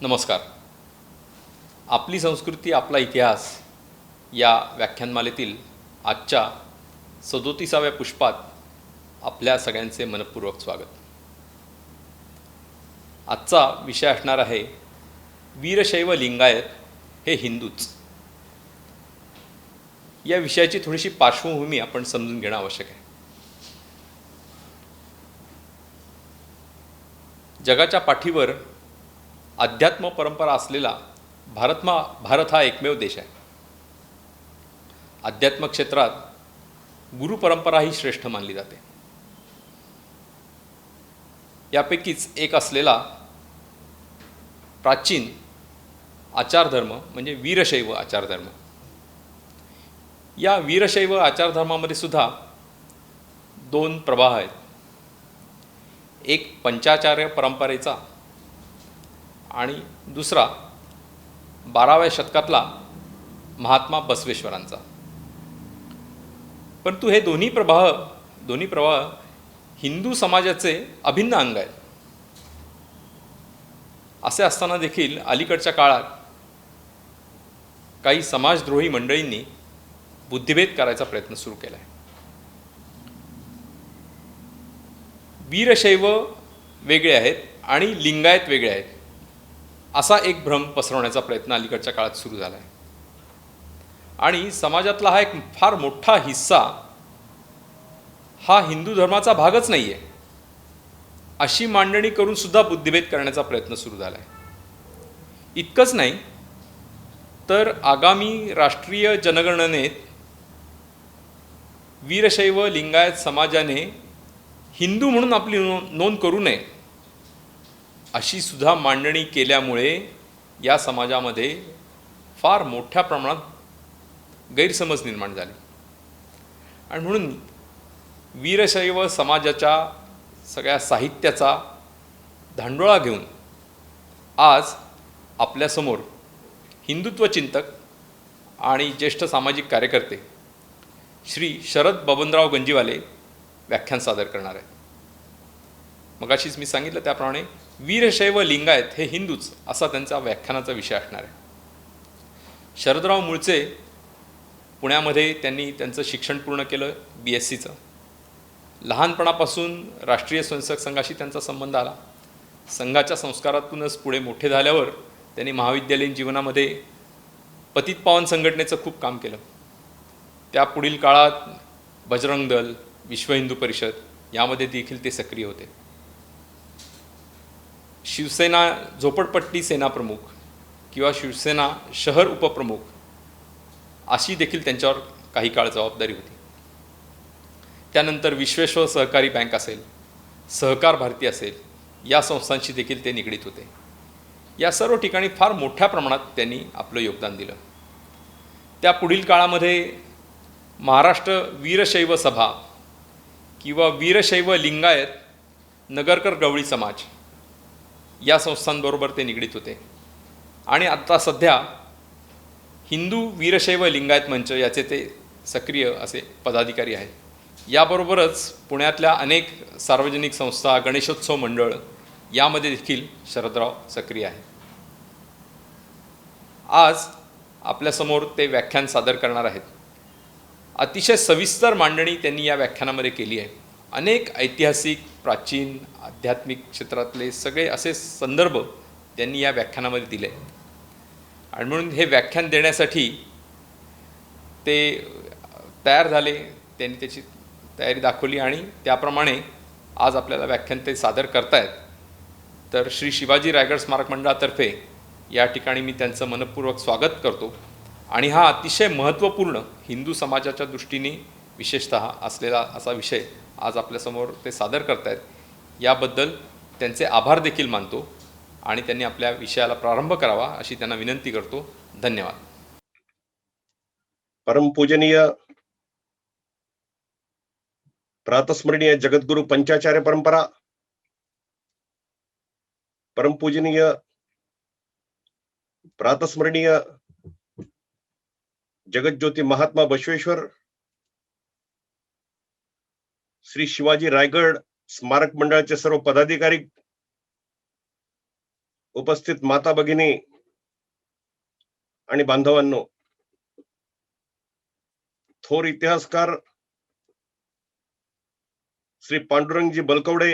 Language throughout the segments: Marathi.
नमस्कार. आपली संस्कृती आपला इतिहास या व्याख्यानमालेतील आजच्या 37व्या पुष्पात आपल्या सगळ्यांचे मनपूर्वक स्वागत. आजचा विषय असणार आहे वीरशैव लिंगायत हे हिंदूच. या विषयाची थोडीशी पार्श्वभूमी आपण समजून घेणं आवश्यक आहे. जगाच्या पाठीवर अध्यात्म परंपरा असलेला भारत हा एकमेव देश आहे. अध्यात्म क्षेत्रात गुरु परंपरा ही श्रेष्ठ मानली जाते. यापैकीच एक असलेला प्राचीन आचारधर्म म्हणजे वीरशैव आचारधर्म. या वीरशैव आचारधर्मामध्ये सुद्धा दोन प्रवाह आहेत. एक पंचाचार्य परंपरेचा आणि दुसरा 12व्या शतकातला महात्मा बसवेश्वरांचा. परंतु हे दोन्ही प्रवाह हिंदू समाजाचे अभिन्न अंग आहेत. असे असताना देखील अलीकडच्या काळात काही समाजद्रोही मंडळींनी बुद्धिभेद करायचा प्रयत्न सुरू केला आहे. वीरशैव वेगळे आहेत आणि लिंगायत वेगळे आहेत असा एक भ्रम पसरवण्याचा प्रयत्न अलीकडच्या काळात सुरू झाला आहे. आणि समाजातला हा एक फार मोठा हिस्सा हा हिंदू धर्माचा भागच नाही आहे अशी मांडणी करून सुद्धा बुद्धिभेद करण्याचा प्रयत्न सुरू झाला आहे. इतकंच नाही तर आगामी राष्ट्रीय जनगणनेत वीरशैव लिंगायत समाजाने हिंदू म्हणून आपली नोंद करू नये अशी सुद्धा मांडणी केल्यामुळे या समाजामध्ये फार मोठ्या प्रमाणात गैरसमज निर्माण झाले. आणि म्हणून वीरशैव समाजाच्या सगळ्या साहित्याचा धांडोळा घेऊन आज आपल्यासमोर हिंदुत्व चिंतक आणि ज्येष्ठ सामाजिक कार्यकर्ते श्री शरद बबनराव गंजीवाले व्याख्यान सादर करणार आहेत. मगाशीच मी सांगितलं त्याप्रमाणे वीरशैव लिंगायत हे हिंदूच असा त्यांचा व्याख्यानाचा विषय असणार आहे. शरदराव मुळचे पुण्यामध्ये त्यांनी त्यांचं शिक्षण पूर्ण केलं BScचं. लहानपणापासून राष्ट्रीय स्वयंसेवक संघाशी त्यांचा संबंध आला. संघाच्या संस्कारातूनच पुढे मोठे झाल्यावर त्यांनी महाविद्यालयीन जीवनामध्ये पतित पावन संघटनेचं खूप काम केलं. त्या पुढील काळात बजरंग दल, विश्व हिंदू परिषद यामध्ये देखील ते सक्रिय होते. शिवसेना झोपडपट्टी सेना प्रमुख किंवा शिवसेना शहर उपप्रमुख अशी देखील त्यांच्यावर काही काळ जबाबदारी होती. त्यानंतर विश्वेश्वर सहकारी बँक असेल, सहकार भारती असेल या संस्थांशी देखील ते निगडीत होते. या सर्व ठिकाणी फार मोठ्या प्रमाणात त्यांनी आपलं योगदान दिलं. त्या पुढील काळामध्ये महाराष्ट्र वीरशैव सभा किंवा वीरशैव लिंगायत नगरकर गवळी समाज या संस्थांबरोबर ते निगडीत होते. आणि आता सध्या हिंदू वीरशैव लिंगायत मंच याचे ते सक्रिय असे पदाधिकारी आहेत. याबरोबरच पुण्यातल्या अनेक सार्वजनिक संस्था, गणेशोत्सव मंडळ यामध्ये देखील शरदराव सक्रिय आहेत. आज आपल्यासमोर ते व्याख्यान सादर करणार आहेत. अतिशय सविस्तर मांडणी त्यांनी या व्याख्यानामध्ये केली आहे. अनेक ऐतिहासिक, प्राचीन, आध्यात्मिक क्षेत्रातले सगळे असे संदर्भ त्यांनी या व्याख्यानामध्ये दिले. आणि म्हणून हे व्याख्यान देण्यासाठी ते तयार झाले. त्यांनी त्याची तयारी दाखवली आणि त्याप्रमाणे आज आपल्याला व्याख्यान ते सादर करतायत. तर श्री शिवाजी रायगड स्मारक मंडळातर्फे या ठिकाणी मी त्यांचं मनपूर्वक स्वागत करतो. आणि हा अतिशय महत्त्वपूर्ण हिंदू समाजाच्या दृष्टीने विशेषतः असलेला असा विषय आज आपल्यासमोर ते सादर करतायत याबद्दल त्यांचे आभार देखील मानतो. आणि त्यांनी आपल्या विषयाला प्रारंभ करावा अशी त्यांना विनंती करतो. धन्यवाद. परमपूजनीय प्रातस्मरणीय जगद्गुरु पंचाचार्य परंपरा, परमपूजनीय प्रातस्मरणीय जगज्योती महात्मा बसवेश्वर, श्री शिवाजी रायगड स्मारक मंडळाचे सर्व पदाधिकारी, उपस्थित माता भगिनी आणि बांधवांनो, थोर इतिहासकार श्री पांडुरंगजी बलकवडे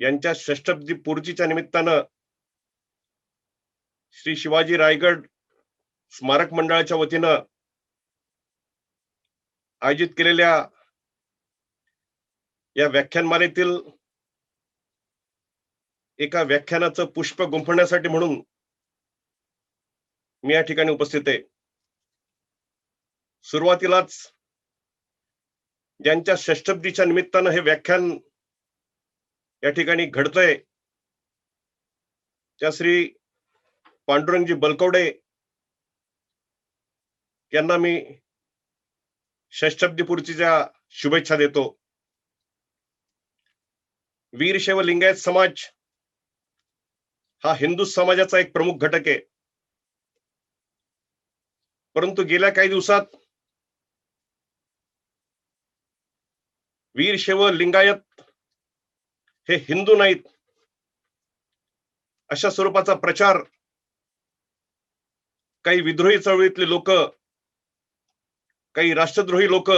यांच्या षष्ठाब्दी पूर्तीच्या निमित्तानं श्री शिवाजी रायगड स्मारक मंडळाच्या वतीनं आयोजित केलेल्या या व्याख्यानमालेतील एका व्याख्यानाचं पुष्प गुंफण्यासाठी म्हणून मी या ठिकाणी उपस्थित आहे. सुरुवातीलाच ज्यांच्या षष्ठाब्दीच्या निमित्तानं हे व्याख्यान या ठिकाणी घडतंय त्या श्री पांडुरंगजी बलकवडे यांना मी षष्ठाब्दी पूर्तीच्या शुभेच्छा देतो. वीरशैव लिंगायत समाज हा हिंदू समाजाचा एक प्रमुख घटक आहे. परंतु गेल्या काही दिवसात वीरशैव लिंगायत हे हिंदू नाहीत अशा स्वरूपाचा प्रचार काही विद्रोही चळवळीतले लोक, काही राष्ट्रद्रोही लोक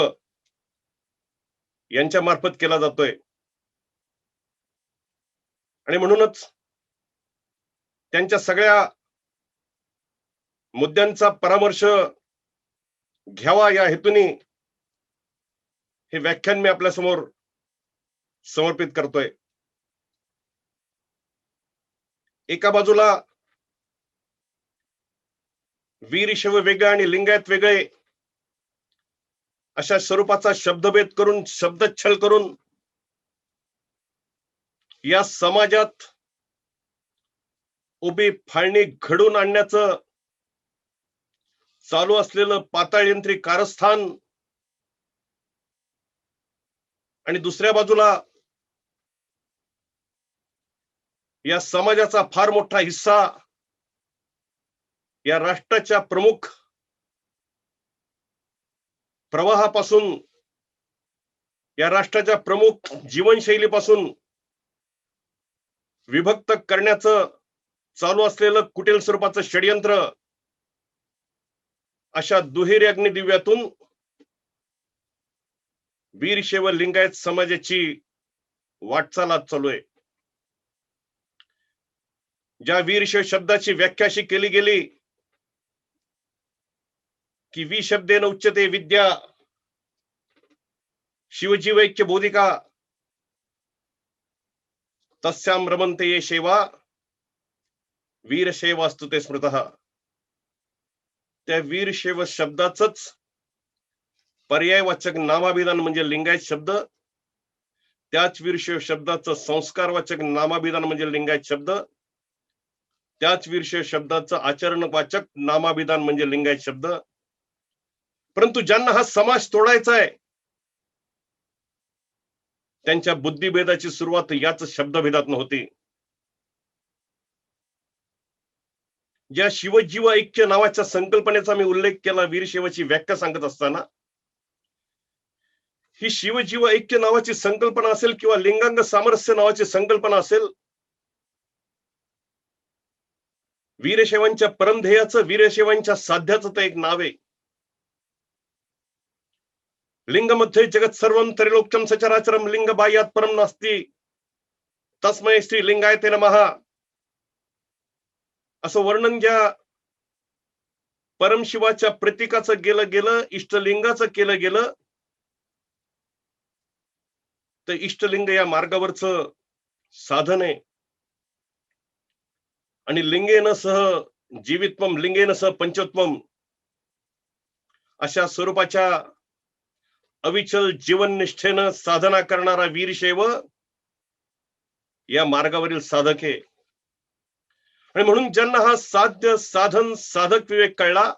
यांच्या मार्फत केला जातोय. आणि म्हणूनच त्यांच्या सगळ्या मुद्द्यांचा परामर्श घ्यावा या हेतूने हे व्याख्यान मी आपल्या समोर समर्पित करतोय. एका बाजूला वीरशैव वेगळे आणि लिंगायत वेगळे अशा स्वरूपाचा शब्दभेद करून, शब्दच्छल करून या समाजात उभी फाळणी घडून आणण्याचं चालू असलेलं पाताळयंत्री कारस्थान, आणि दुसऱ्या बाजूला या समाजाचा फार मोठा हिस्सा या राष्ट्राच्या प्रमुख प्रवाहापासून, या राष्ट्राच्या प्रमुख जीवनशैलीपासून विभक्त करण्याचं चालू असलेलं कुटील स्वरूपाचं षडयंत्र अशा दुहेरी अग्निदिव्यातून वीरशैव लिंगायत समाजाची वाटचाल आज चालू आहे. ज्या वीरशैव शब्दाची व्याख्या अशी केली गेली की वी शब्देन उच्यते विद्या शिवजीवैक्य बोधिका तस्याम रमन्ते ये शैवा वीरशैवास्तु ते स्मृतः. त्या वीरशैव शब्दाचंच पर्यायवाचक नामाभिधान म्हणजे लिंगायत शब्द, त्याच वीरशैव शब्दाचं संस्कारवाचक नामाभिधान म्हणजे लिंगायत शब्द, त्याच वीरशैव शब्दाचं आचरणवाचक नामाभिधान म्हणजे लिंगायत शब्द. परंतु ज्यांना हा समाज तोडायचा आहे त्यांच्या बुद्धिभेदाची सुरुवात याच शब्दभेदात नव्हती. ज्या शिवजीव ऐक्य नावाच्या संकल्पनेचा मी उल्लेख केला वीरशैवाची व्याख्या सांगत असताना, ही शिवजीव ऐक्य नावाची संकल्पना असेल किंवा लिंगांग सामरस्य नावाची संकल्पना असेल, वीरशैवांच्या परमध्येयाचं, वीरशैवांच्या साध्याचं ते एक नाव आहे. लिंगमध्ये जगत सर्वम त्रिलोक्यम सचराचरम लिंग बाह्यात परम नास्ति तस्मै श्री लिंगायते नमः असं वर्णन ज्या परमशिवाच्या प्रतीकाचं गेलं, इष्टलिंगाचं केलं गेलं, तर इष्टलिंग या मार्गावरचं साधन आहे. आणि लिंगेन सह जीवित्वम लिंगेन सह पंचत्वम अशा स्वरूपाच्या अविचल जीवन निष्ठेनं साधना करणारा वीरशैव या मार्गावरील साधक आहे. आणि म्हणून ज्यांना हा साध्य साधन साधक विवेक कळला,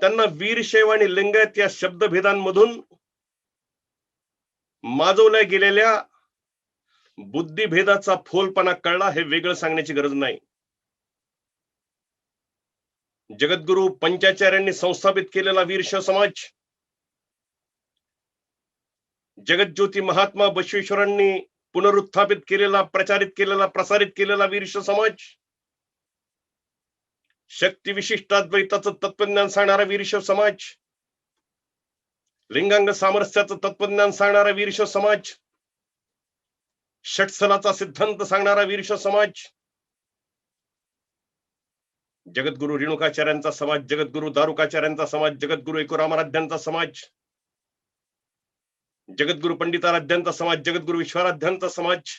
त्यांना वीरशैव आणि लिंगायत या शब्दभेदांमधून माजवल्या गेलेल्या बुद्धिभेदाचा फोलपणा कळला, हे वेगळं सांगण्याची गरज नाही. जगद्गुरु पंचाचार्यांनी संस्थापित केलेला वीरशैव समाज, जगज्योती महात्मा बसवेश्वरांनी पुनरुत्थापित केलेला, प्रसारित केलेला वीरशैव समाज, शक्ती विशिष्टाद्वैताचं तत्वज्ञान सांगणारा वीरशैव समाज, लिंगांग सामरस्याचं तत्वज्ञान सांगणारा वीरशैव समाज, षटस्थलाचा सिद्धांत सांगणारा वीरशैव समाज, जगद्गुरु रेणुकाचार्यांचा समाज, जगद्गुरु दारुकाचार्यांचा समाज, जगद्गुरु एकोरामाराध्यांचा समाज, जगद्गुरु पंडिताराध्यांचा समाज, जगद्गुरु विश्वाराध्यांचा समाज,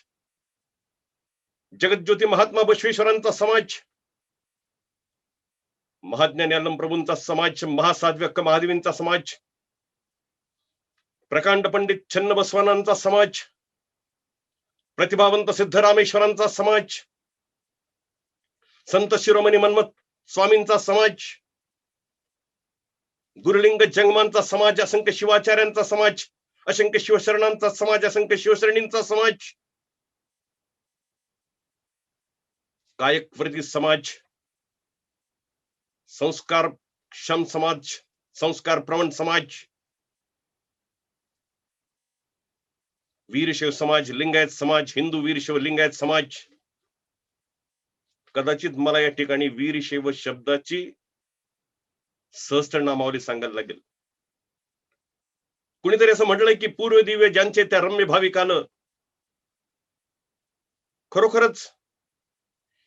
जगज्योती महात्मा बसवेश्वरांचा समाज, महाज्ञानी अलम प्रभूंचा समाज, महासाध्वी अक्का महादेवींचा समाज, प्रकांड पंडित छन्न बसवानांचा समाज, प्रतिभावंत सिद्धरामेश्वरांचा समाज, संत शिरोमणी मन्मथ स्वामींचा समाज, गुरुलिंग जंगमांचा समाज, असंख्य शिवाचार्यांचा समाज, असंख्य शिवशरणांचा समाज, असंख्य शिवशरणींचा समाज, कायकवृत्ती समाज, संस्कार क्षम समाज, संस्कार प्रवण समाज, वीरशैव समाज, लिंगायत समाज, हिंदू वीरशैव लिंगायत समाज. कदाचित मला या ठिकाणी वीरशैव शब्दाची सहस्त्र नामावली सांगायला लागेल. कुणीतरी असं म्हटलंय की पूर्व दिव्य ज्यांचे त्या रम्य भाविकाल. खरोखरच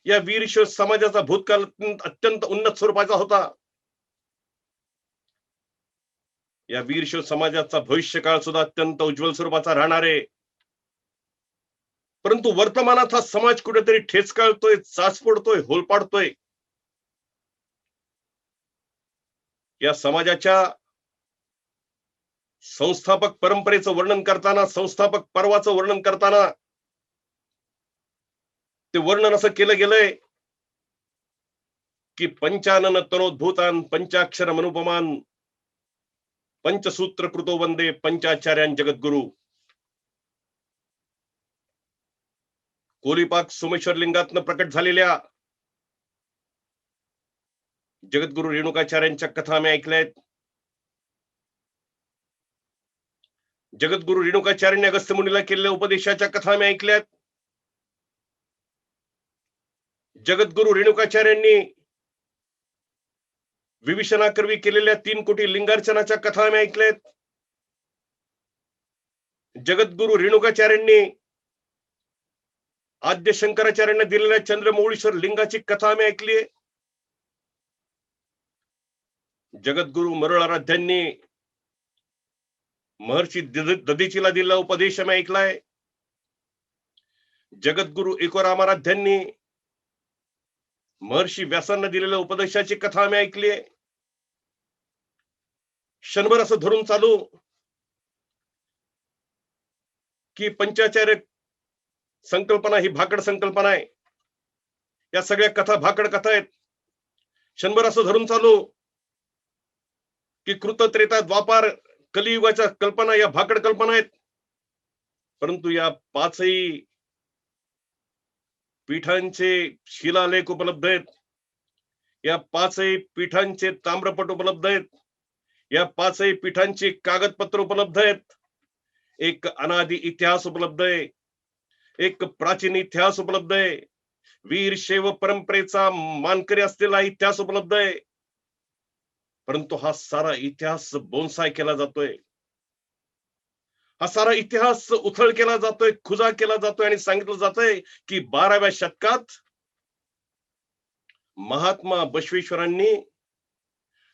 या वीरशैव समाजाचा भूतकाळ अत्यंत उन्नत स्वरूपाचा होता. या वीरशैव समाजाचा भविष्यकाळ सुद्धा अत्यंत उज्ज्वल स्वरूपाचा राहणार आहे. परंतु वर्तमानात हा समाज कुठेतरी ठेचकाळतोय, चाच पडतोय, होल पाडतोय. या समाजाच्या संस्थापक परंपरेचं वर्णन करताना, संस्थापक पर्वाचं वर्णन करताना ते वर्णन असं केलं गेलंय की पंचानन तनोद्भूतान पंचाक्षर मनुपमान पंचसूत्र कृतो वंदे पंचाचार्यान जगद्गुरु. कोलीपाक सोमेश्वर लिंगातनं प्रकट झालेल्या जगद्गुरु रेणुकाचार्यांच्या कथा आम्ही ऐकल्यात. जगद्गुरु रेणुकाचार्यांनी अगस्त्य मुनीला केलेल्या उपदेशाच्या कथा आम्ही ऐकल्यात. जगद्गुरु रेणुकाचार्यांनी विभीषणाकरवी केलेल्या 3 कोटी लिंगार्चनाच्या कथा आम्ही ऐकल्यात. जगद्गुरु रेणुकाचार्यांनी आद्य शंकराचार्यांना दिलेल्या चंद्रमौळीश्वर लिंगाची कथा आम्ही ऐकली. जगद्गुरु मरुळाराध्यांनी महर्षी दधीचीला दिलेला उपदेश आम्ही ऐकलाय. जगद्गुरु एकोरामाराध्यांनी महर्षी व्यासांना दिलेल्या उपदेशाची कथा आम्ही ऐकली. क्षणभर असं धरून चालू की पंचाचार्य संकल्पना ही भाकड संकल्पना आहे. या सगळ्या कथा भाकड कथा आहेत. क्षणभर असं धरून चालू की कृत त्रेता द्वापार कलियुगाच्या कल्पना या भाकड कल्पना आहेत. परंतु या 5ही पीठांचे शिलालेख उपलब्ध आहेत. या 5ही पीठांचे ताम्रपट उपलब्ध आहेत. या 5ही पीठांची कागदपत्र उपलब्ध आहेत. एक अनादि इतिहास उपलब्ध आहे. एक प्राचीन इतिहास उपलब्ध आहे. वीरशैव परंपरेचा मानकरी असलेला इतिहास उपलब्ध आहे. परंतु हा सारा इतिहास बोनसाय केला जातोय. हा सारा इतिहास उथळ केला जातोय, खुजा केला जातोय आणि सांगितलं जातंय की 12व्या शतकात महात्मा बसवेश्वरांनी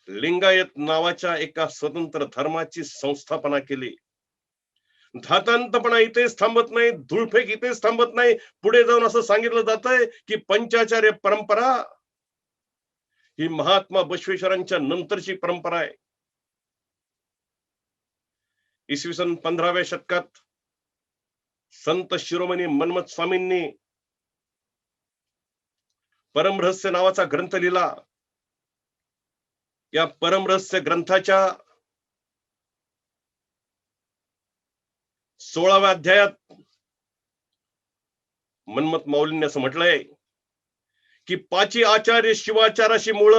लिंगायत नावाच्या एका स्वतंत्र धर्माची संस्थापना केली. धातांतपणा इथेच थांबत नाही, धुळफेक इथेच थांबत नाही. पुढे जाऊन असं सांगितलं जातंय की पंचाचार्य परंपरा ही महात्मा बसवेश्वरांच्या नंतरची परंपरा आहे. इसवी सन 15व्या शतकात संत शिरोमणी मन्मथ स्वामींनी परमरहस्य नावाचा ग्रंथ लिहिला. या परमरहस्य ग्रंथाच्या 16व्या अध्यायात मन्मथ माऊलींनी असं म्हटलंय की पाची आचार्य शिवाचाराशी मूळ,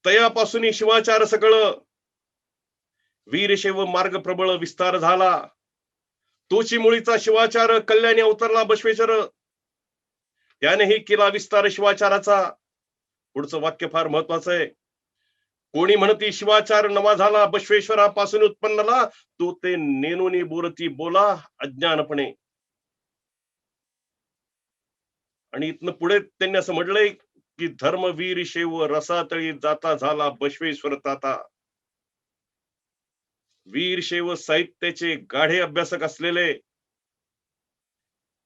तयापासून शिवाचार सकळ, वीरशैव मार्ग प्रबळ विस्तार झाला, तोची मुळीचा शिवाचार, कल्याणी अवतरला बसवेश्वर, त्यानेही केला विस्तार शिवाचाराचा. पुढचं वाक्य फार महत्वाचं आहे. कोणी म्हणती शिवाचार नवा झाला, बसवेश्वरापासून उत्पन्नला, तो ते नेनोनी बोलती बोला अज्ञानपणे. आणि इथनं पुढे त्यांनी असं म्हटलंय की धर्मवीर शैव रसातळी जाता झाला बसवेश्वर ताता. वीरशैव साहित्याचे गाढे अभ्यासक असलेले,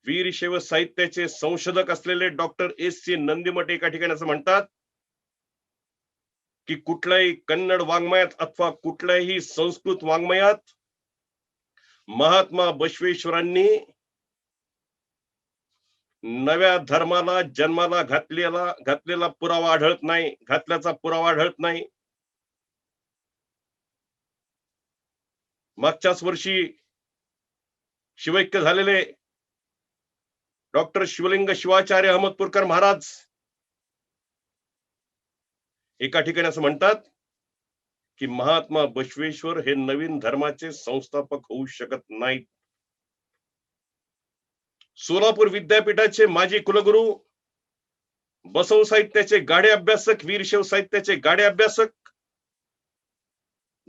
वीरशैव साहित्याचे संशोधक असलेले डॉक्टर S.C. नंदीमठ एका ठिकाणी असं म्हणतात की कुठल्याही कन्नड वाङ्मयात अथवा कुठल्याही संस्कृत वाङ्मयात महात्मा बसवेश्वरांनी नव्या धर्माला जन्माला घातलेला पुरावा आढळत नाही, घातल्याचा पुरावा आढळत नाही. मागच्याच वर्षी शिवैक्य झालेले डॉक्टर शिवलिंग शिवाचार्य अहमदपूरकर महाराज एका ठिकाणी असं म्हणतात की महात्मा बसवेश्वर हे नवीन धर्माचे संस्थापक होऊ शकत नाहीत. सोलापूर विद्यापीठाचे माजी कुलगुरू, बसव साहित्याचे गाढे अभ्यासक, वीरशैव साहित्याचे गाढे अभ्यासक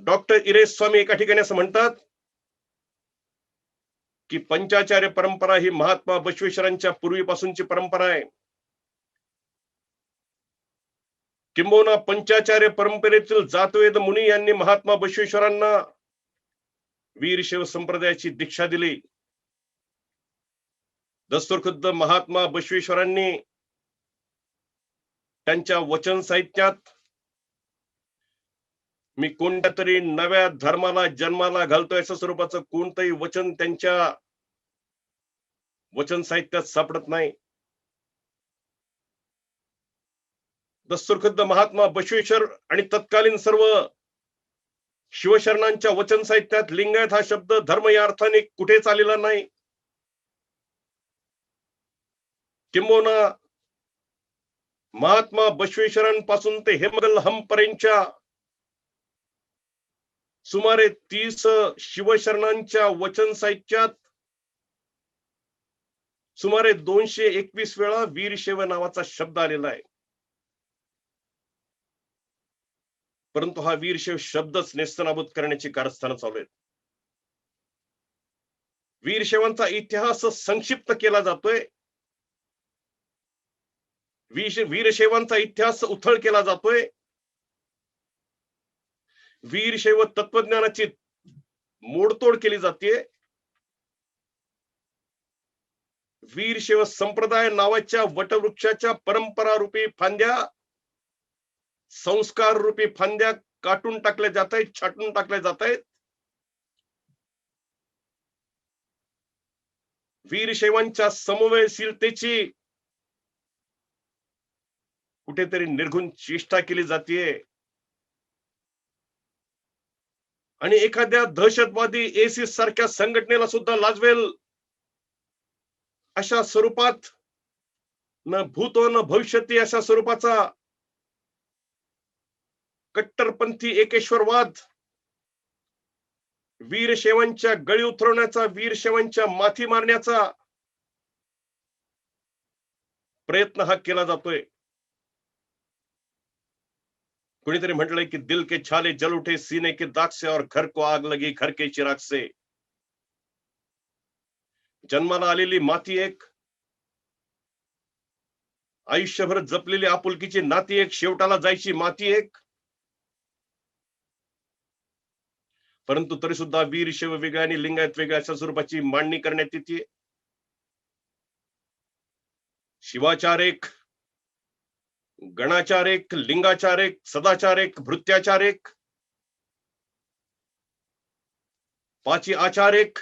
डॉक्टर इरेश स्वामी एका ठिकाणी असं म्हणतात की पंचाचार्य परंपरा ही महात्मा बसवेश्वरांच्या पूर्वीपासूनची परंपरा आहे. किंबहुना पंचाचार्य परंपरेतील जातवेद मुनी यांनी महात्मा बसवेश्वरांना वीरशैव संप्रदायाची दीक्षा दिली. दस्तूरखुद्द महात्मा बसवेश्वरांनी त्यांच्या वचन साहित्यात मी कोणत्या तरी नव्या धर्माला जन्माला घालतोय असं स्वरूपाचं कोणतंही वचन त्यांच्या वचन साहित्यात सापडत नाही. दस्तूरखुद्द महात्मा बसवेश्वर आणि तत्कालीन सर्व शिवशरणांच्या वचन साहित्यात लिंगायत हा शब्द धर्म या अर्थाने कुठेच आलेला नाही. किंबहुना महात्मा बसवेश्वरांपासून ते हेमगल हंपर्यंतच्या सुमारे 30 शिवशरणांच्या वचन साहित्यात सुमारे 221 वेळा वीरशैव नावाचा शब्द आलेला आहे. परंतु हा वीरशैव शब्दच नेस्तनाबूत करण्याची कारस्थानं चालू आहेत. वीरशैवांचा इतिहास संक्षिप्त केला जातोय, वीरशैवांचा इतिहास उथळ केला जातोय. वीरशैव तत्वज्ञानाची मोडतोड केली जाते. वीरशैव संप्रदाय नावाच्या वटवृक्षाच्या परंपरा रूपी फांद्या, संस्कार रूपी फांद्या काटून टाकल्या जात आहेत, छाटून टाकल्या जात आहेत. वीरशैवांच्या समवयशीलतेची कुठेतरी निर्घुण चेष्टा केली जाते आणि एखाद्या दहशतवादी एसिस सारख्या संघटनेला सुद्धा लाजवेल अशा स्वरूपात न भूतो न भविष्यती अशा स्वरूपाचा कट्टरपंथी एकेश्वरवाद, वीरशैवांच्या गळी उतरवण्याचा, वीरशैवांच्या माथी मारण्याचा प्रयत्न हा केला जातोय. कुणीतरी म्हटलंय की दिल के छाले जल उठे सीने के दाग से और घर को आग लगी घर के चिराग से. जन्माला आलेली माती एक, आयुष्यभर जपलेली आपुलकीची नाती एक, शेवटाला जायची माती एक. परंतु तरी सुद्धा वीरशैव वेगळ्या आणि लिंगायत वेगळ्या अशा स्वरूपाची मांडणी करण्यात येते. शिवाचार एक, गणाचार एक, लिंगाचार एक, सदाचार एक, भृत्याचार एक, पाची आचार एक,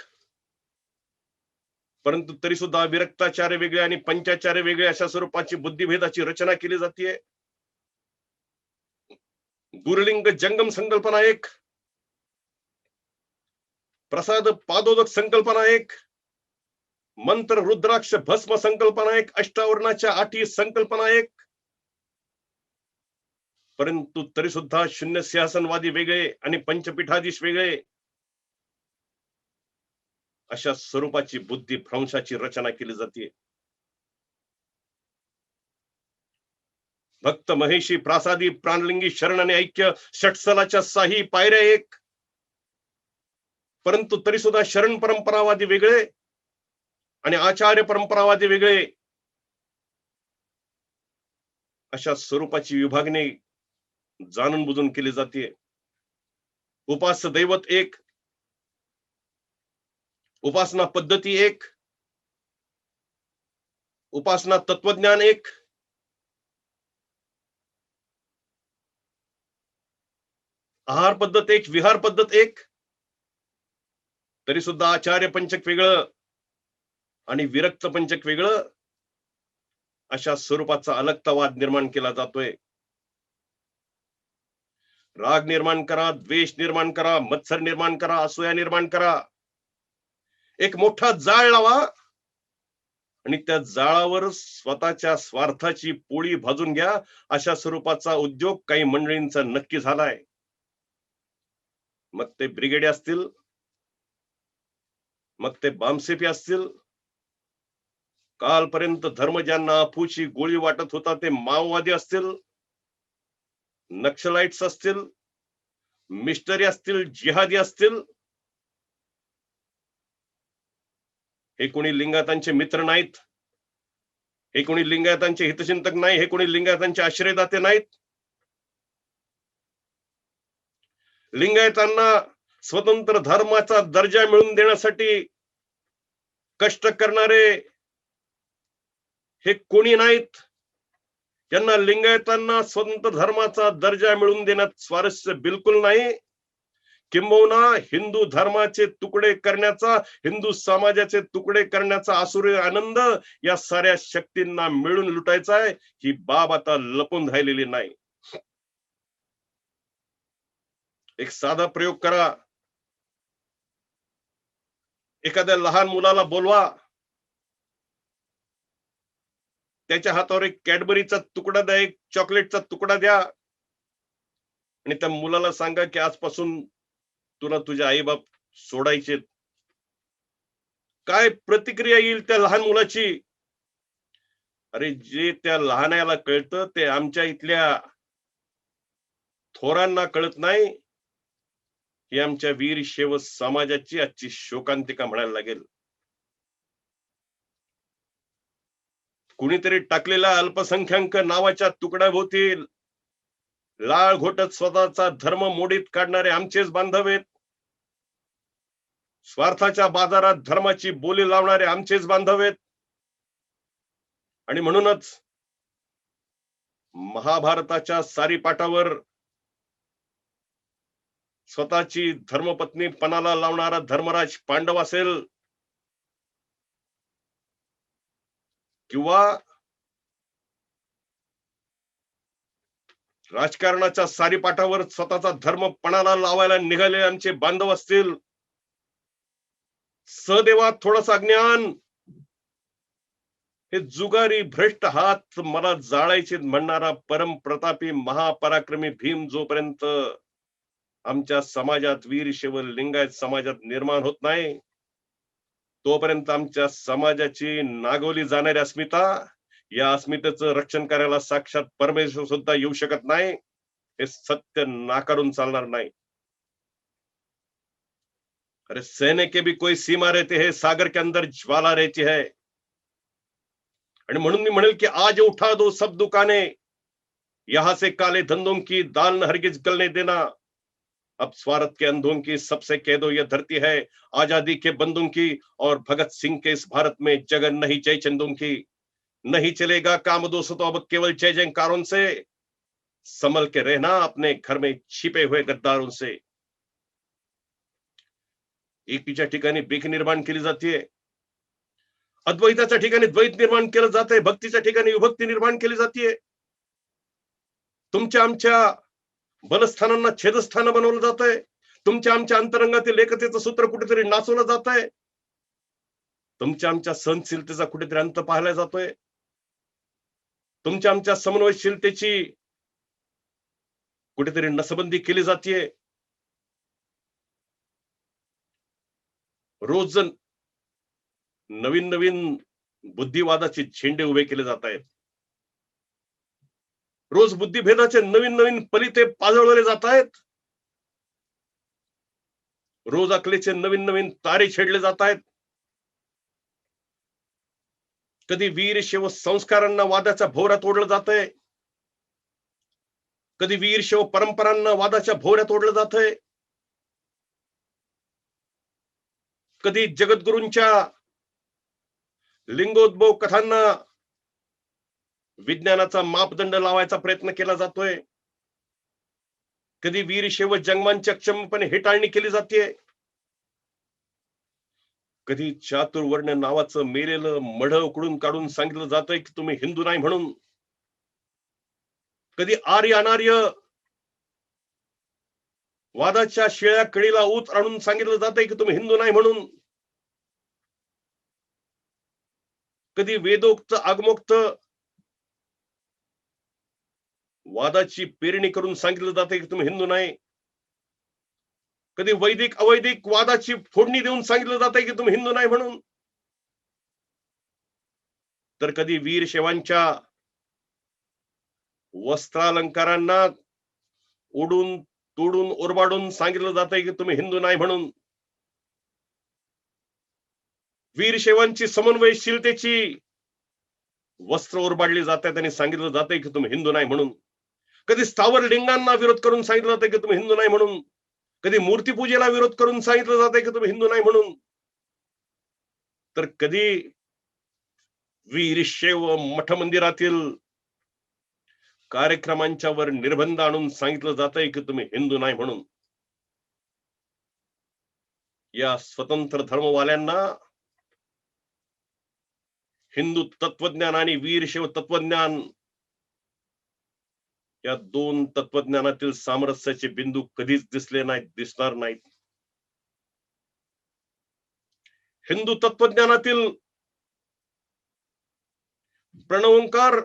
परंतु तरी सुद्धा विरक्ताचार्य वेगळे आणि पंचाचार्य वेगळे अशा स्वरूपाची बुद्धिभेदाची रचना केली जाते. गुरुलिंग जंगम संकल्पना एक, प्रसाद पादोदक संकल्पना एक, मंत्र रुद्राक्ष भस्म संकल्पना एक, अष्टावरणाच्या आठी संकल्पना एक. परंतु तरी सुद्धा शून्य सिंहासनवादी वेगळे आणि पंचपीठाधीश वेगळे अशा स्वरूपाची बुद्धी भ्रंशाची रचना केली जाते. भक्त महेशी प्रासादी प्राणलिंगी शरण आणि ऐक्य षटस्थलाच्या साही पायऱ्या एक, परंतु तरी सुद्धा शरण परंपरावादी वेगळे आणि आचार्य परंपरावादी वेगळे अशा स्वरूपाची विभागणी जाणून बुजून केली जाते. उपास्य दैवत एक, उपासना पद्धती एक, उपासना तत्वज्ञान एक, आहार पद्धत एक, विहार पद्धत एक, तरी सुद्धा आचार्य पंचक वेगळं आणि विरक्त पंचक वेगळं अशा स्वरूपाचा अलगतावाद निर्माण केला जातोय. राग निर्माण करा, द्वेष निर्माण करा, मत्सर निर्माण करा, असूया निर्माण करा, एक मोठा जाळ लावा आणि त्या जाळावर स्वतःच्या स्वार्थाची पोळी भाजून घ्या, अशा स्वरूपाचा उद्योग काही मंडळींचा नक्की झालाय. मग ते ब्रिगेड असतील, मग ते बामसेपी असतील, कालपर्यंत धर्म ज्यांना अफूची गोळी वाटत होता ते माओवादी असतील, नक्षलाइट्स असतील, मिस्टरी असतील, जिहादी असतील, हे कोणी लिंगायतांचे मित्र नाहीत, हे कोणी लिंगायतांचे हितचिंतक नाही, हे कोणी लिंगायतांचे आश्रयदाते नाहीत. लिंगायतांना स्वतंत्र धर्माचा दर्जा मिळवून देण्यासाठी कष्ट करणारे हे कोणी नाहीत. त्यांना लिंगायतांना स्वतंत्र धर्माचा दर्जा मिळवून देण्यात स्वारस्य बिलकुल नाही. किंबहुना हिंदू धर्माचे तुकडे करण्याचा, हिंदू समाजाचे तुकडे करण्याचा आसुरी आनंद या साऱ्या शक्तींना मिळून लुटायचा आहे. ही बाब आता लपून राहिलेली नाही. एक साधा प्रयोग करा. एखाद्या लहान मुलाला बोलवा, त्याच्या हातावर एक कॅडबरीचा तुकडा द्या, एक चॉकलेटचा तुकडा द्या आणि त्या मुलाला सांगा की आजपासून तुला तुझे आई बाप सोडायचे. काय प्रतिक्रिया येईल त्या लहान मुलाची? अरे जे त्या लहानाला कळतं ते आमच्या इथल्या थोरांना कळत नाही. ही आमच्या वीर शैव समाजाची आजची शोकांतिका म्हणायला लागेल. कुणीतरी टाकलेल्या अल्पसंख्याक नावाच्या तुकड्याभोवती लाळ घोटत स्वतःचा धर्म मोडीत काढणारे आमचेच बांधव आहेत. स्वार्थाच्या बाजारात धर्माची बोली लावणारे आमचेच बांधव आहेत. आणि म्हणूनच महाभारताच्या सारीपाटावर स्वतःची धर्मपत्नी पणाला लावणारा धर्मराज पांडव असेल किंवा राजकारणाच्या सारीपाटावर स्वतःचा धर्म पणाला लावायला निघाले आमचे बांधव असतील, सदैवात थोडंसं अज्ञान, हे जुगारी भ्रष्ट हात मला जाळायचे म्हणणारा परमप्रतापी महापराक्रमी भीम जोपर्यंत आमच्या समाजात वीर शैव लिंगायत समाजात निर्माण होत नाही, तोपर्यंत आमच्या समाजाची नागवली जाणारी अस्मिता, या अस्मितेचं रक्षण करायला साक्षात परमेश्वर सुद्धा येऊ शकत नाही. हे सत्य नाकारून चालणार नाही. अरे सहने के भी कोई सीमा रहती है, सागर के अंदर ज्वाला रहती है. आणि म्हणून मी म्हणेल की आज उठा दो सब दुकाने, यहां से काले धंधों की दाल न हरगिज गलने देना. अब स्वार्थ के अंधों की सबसे कह दो ये धरती है आजादी के बंदों की, और भगत सिंह के इस भारत में जगह नहीं जय चंदों की. नहीं चलेगा काम दोस्तों तो अब केवल जय जयकारों से, संभल के रहना अपने घर में छिपे हुए गद्दारों से. एकीच्या ठिकाणी भीक निर्माण केली जाते, अद्वैताच्या ठिकाणी द्वैत निर्माण केलं जातंय, भक्तीच्या ठिकाणी विभक्ती निर्माण केली जाते. तुमच्या आमच्या बलस्थानांना छेदस्थान बनवलं जातंय. तुमच्या आमच्या अंतरंगातील एकतेचं सूत्र कुठेतरी नाचवलं जात आहे. तुमच्या आमच्या सहनशीलतेचा कुठेतरी अंत पाहायला जातोय. तुमच्या आमच्या समन्वयशीलतेची कुठेतरी नसबंदी केली जाते. रोज नवीन नवीन बुद्धिवादाचे झेंडे उभे केले जात आहेत. रोज बुद्धिभेदाचे नवीन नवीन पलिते पाजळवले जात आहेत. रोज अकलेचे नवीन नवीन तारे छेडले जात आहेत. कधी वीर शिव संस्कारांना वादाच्या भोवऱ्यात ओढलं जातंय. कधी वीर शिव परंपरांना वादाच्या भोवऱ्यात ओढलं जातंय. कधी जगद्गुरूंच्या लिंगोद्भव कथांना विज्ञानाचा मापदंड लावायचा प्रयत्न केला जातोय. कधी वीर शिव जंगमांची अक्षमपणे हेटाळणी केली जाते. कधी चातुर्वर्ण नावाचं मेलेलं मढ उकडून काढून सांगितलं जातंय की तुम्ही हिंदू नाही म्हणून. कधी आर्य अनार्य वादाच्या शिळ्या कळीला ऊत आणून सांगितलं जातंय की तुम्ही हिंदू नाही म्हणून. कधी वेदोक्त आगमोक्त वादाची पेरणी करून सांगितलं जातंय की तुम्ही हिंदू नाही. कधी वैदिक अवैदिक वादाची फोडणी देऊन सांगितलं जातंय की तुम्ही हिंदू नाही म्हणून. तर कधी वीर शिवांच्या वस्त्रालंकारांना उडून तोडून ओरबाडून सांगितलं जातंय की तुम्ही हिंदू नाही म्हणून. वीर शिवांची समन्वयशीलतेची वस्त्र ओरबाडली जातात आणि सांगितलं जातंय की तुम्ही हिंदू नाही म्हणून. कधी स्थावर लिंगांना विरोध करून सांगितलं जातंय की तुम्ही हिंदू नाही म्हणून. कधी मूर्तीपूजेला विरोध करून सांगितलं जातंय की तुम्ही हिंदू नाही म्हणून. तर कधी वीर शैव मठ मंदिरातील कार्यक्रमांच्या वर निर्बंध आणून सांगितलं जातंय की तुम्ही हिंदू नाही म्हणून. या स्वतंत्र धर्मवाल्यांना हिंदू तत्वज्ञान आणि वीरशैव तत्वज्ञान या दोन तत्वज्ञानातील सामरस्याचे बिंदू कधीच दिसले नाहीत, दिसणार नाहीत. हिंदू तत्वज्ञानातील प्रणवंकार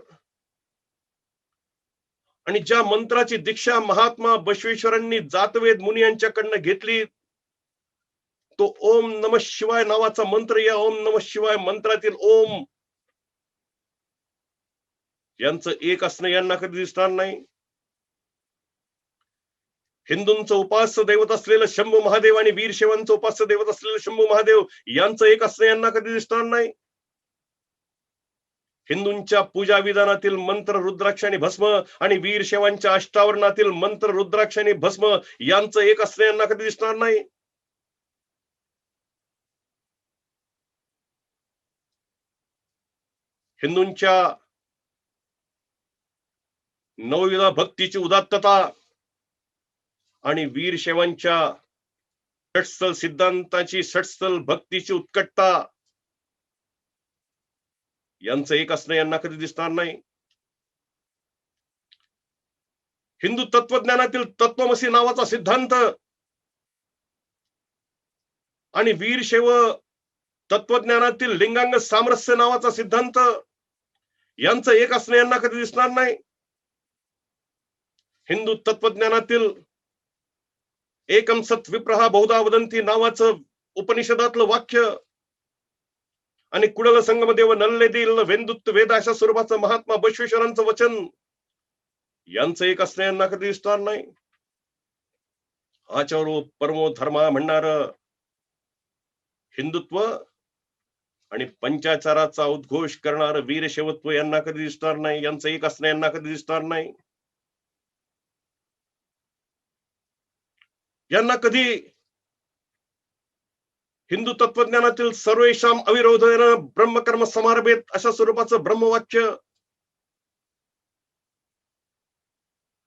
आणि ज्या मंत्राची दीक्षा महात्मा बसवेश्वरांनी जातवेद मुनी यांच्याकडनं घेतली, तो ओम नमः शिवाय नावाचा मंत्र, या ओम नमः शिवाय मंत्रातील ओम यांचं एक असणं यांना कधी दिसणार नाही. हिंदूंचं उपास्य दैवत असलेलं शंभू महादेव आणि वीरशैवांचं उपास्य दैवत असलेलं शंभू महादेव यांचं एक असणं यांना कधी दिसणार नाही. हिंदूंच्या पूजा विधानातील मंत्र रुद्राक्ष आणि भस्म आणि वीरशैवांच्या अष्टावरणातील मंत्र रुद्राक्ष आणि भस्म यांचं एक असणं यांना कधी दिसणार नाही. हिंदूंच्या नवविधा भक्तीची उदात्तता आणि वीरशैवांच्या षटस्थल सिद्धांताची षटस्थल भक्तीची उत्कटता यांचं एक असणं यांना कधी दिसणार नाही. हिंदू तत्वज्ञानातील तत्वमसी नावाचा सिद्धांत आणि वीरशैव तत्वज्ञानातील लिंगांग सामरस्य नावाचा सिद्धांत यांचं एक असणं यांना कधी दिसणार नाही. हिंदू तत्वज्ञानातील एकम सत विप्रहा बहुधा वदंती नावाचं उपनिषदातलं वाक्य आणि कुडल संगमदेव नल्लेदील वेंदुत्त वेद अशा स्वरूपाचं महात्मा बसवेश्वरांचं वचन यांचं एक असणं यांना कधी दिसणार नाही. आचारो परमो धर्मा म्हणणार हिंदुत्व आणि पंचाचाराचा उद्घोष करणार वीरशैवत्व यांना कधी दिसणार नाही. यांचं एक असणं यांना कधी दिसणार नाही. यांना कधी हिंदू तत्वज्ञानातील सर्वेशाम अविरोधेन ब्रह्मकर्म समारभेत अशा स्वरूपाचं ब्रह्मवाक्य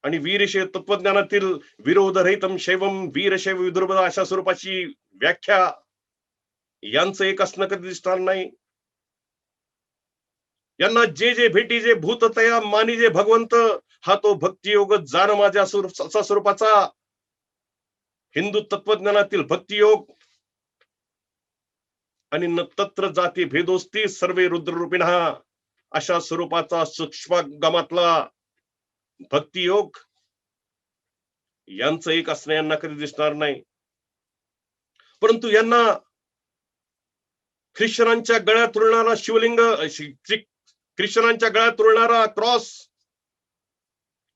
आणि वीरशैव तत्वज्ञानातील विरोधरहितम शैवम वीरशैव विदुर्बदा अशा स्वरूपाची व्याख्या यांचं एक असणं कधी दिसणार नाही. यांना जे जे भेटी जे भूत तया मानी जे भगवंत, हा तो भक्तियोग जाण माझ्या असा स्वरूपाचा. हिंदू तत्वज्ञानातील भक्तियोग आणि न तत्र जाती भेदोस्ती सर्वे रुद्ररूपिण, अशा स्वरूपाचा सूक्ष्मगमातला भक्तियोग यांचं एक असणं यांना कधी दिसणार नाही. परंतु यांना ख्रिश्चनांच्या गळ्यात उरणारा शिवलिंग, ख्रिश्चनांच्या गळ्यात उरणारा क्रॉस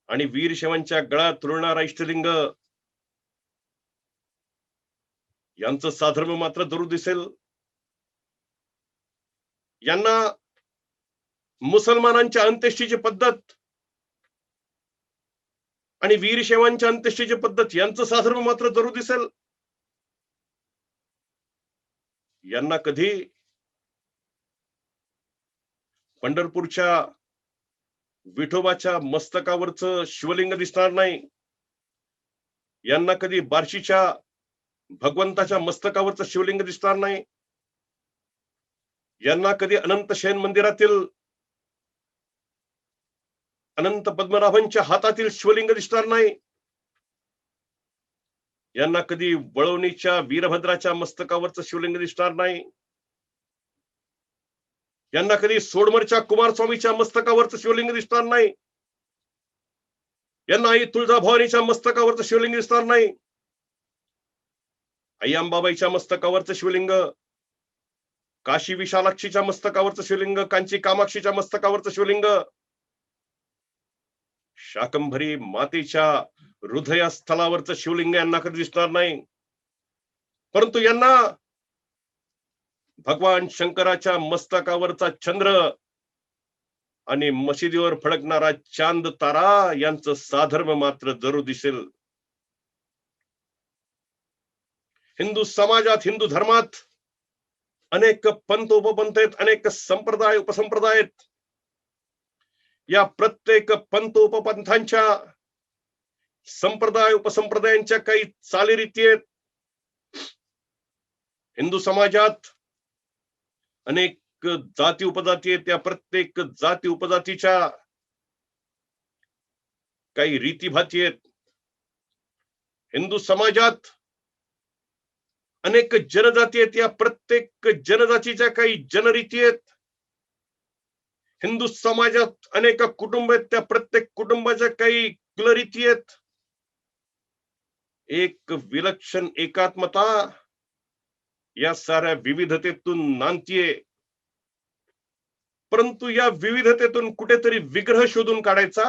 आणि वीरशैवांच्या गळ्यात उरणारा इष्टलिंग यांचं साधर्म मात्र जरूर दिसेल. यांना मुसलमानांच्या अंत्येष्टीची पद्धत आणि वीरशैवांच्या अंत्येष्टीची पद्धत यांचं साधर्म मात्र जरूर दिसेल. यांना कधी पंढरपूरच्या विठोबाच्या मस्तकावरचं शिवलिंग दिसणार नाही. यांना कधी बार्शीच्या भगवंताच्या मस्तकावरचं शिवलिंग दिसणार नाही. यांना कधी अनंत शयन मंदिरातील अनंत पद्मनाभांच्या हातातील शिवलिंग दिसणार नाही. यांना कधी वळवणीच्या वीरभद्राच्या मस्तकावरचं शिवलिंग दिसणार नाही. यांना कधी सोडमरच्या कुमारस्वामीच्या मस्तकावरचं शिवलिंग दिसणार नाही. यांना आई तुळजाभवानीच्या मस्तकावरचं शिवलिंग दिसणार नाही. आई अंबाबाईच्या मस्तकावरचं शिवलिंग, काशी विशालाक्षीच्या मस्तकावरचं शिवलिंग, कांची कामाक्षीच्या मस्तकावरचं शिवलिंग, शाकंभरी मातेच्या हृदयस्थलावरचं शिवलिंग यांना कधी दिसणार नाही. परंतु यांना भगवान शंकराच्या मस्तकावरचा चंद्र आणि मशिदीवर फडकणारा चांद तारा यांचं साधर्म मात्र जरूर दिसेल. हिंदू समाजात, हिंदू धर्मात अनेक पंथ उपपंथ आहेत, अनेक संप्रदाय उपसंप्रदाय आहेत. या प्रत्येक पंथ उपपंथांच्या, संप्रदाय उपसंप्रदायांच्या काही चालीरीती आहेत. हिंदू समाजात अनेक जाती उपजाती आहेत. त्या प्रत्येक जाती उपजातीच्या काही रीतीभाती आहेत. हिंदू समाजात अनेक जनजाती आहेत. या प्रत्येक जनजातीच्या काही जनरीती आहेत. हिंदू समाजात अनेक कुटुंब आहेत. त्या प्रत्येक कुटुंबाच्या काही कुलरीती आहेत. एक विलक्षण एकात्मता या साऱ्या विविधतेतून नांदतीये. परंतु या विविधतेतून कुठेतरी विग्रह शोधून काढायचा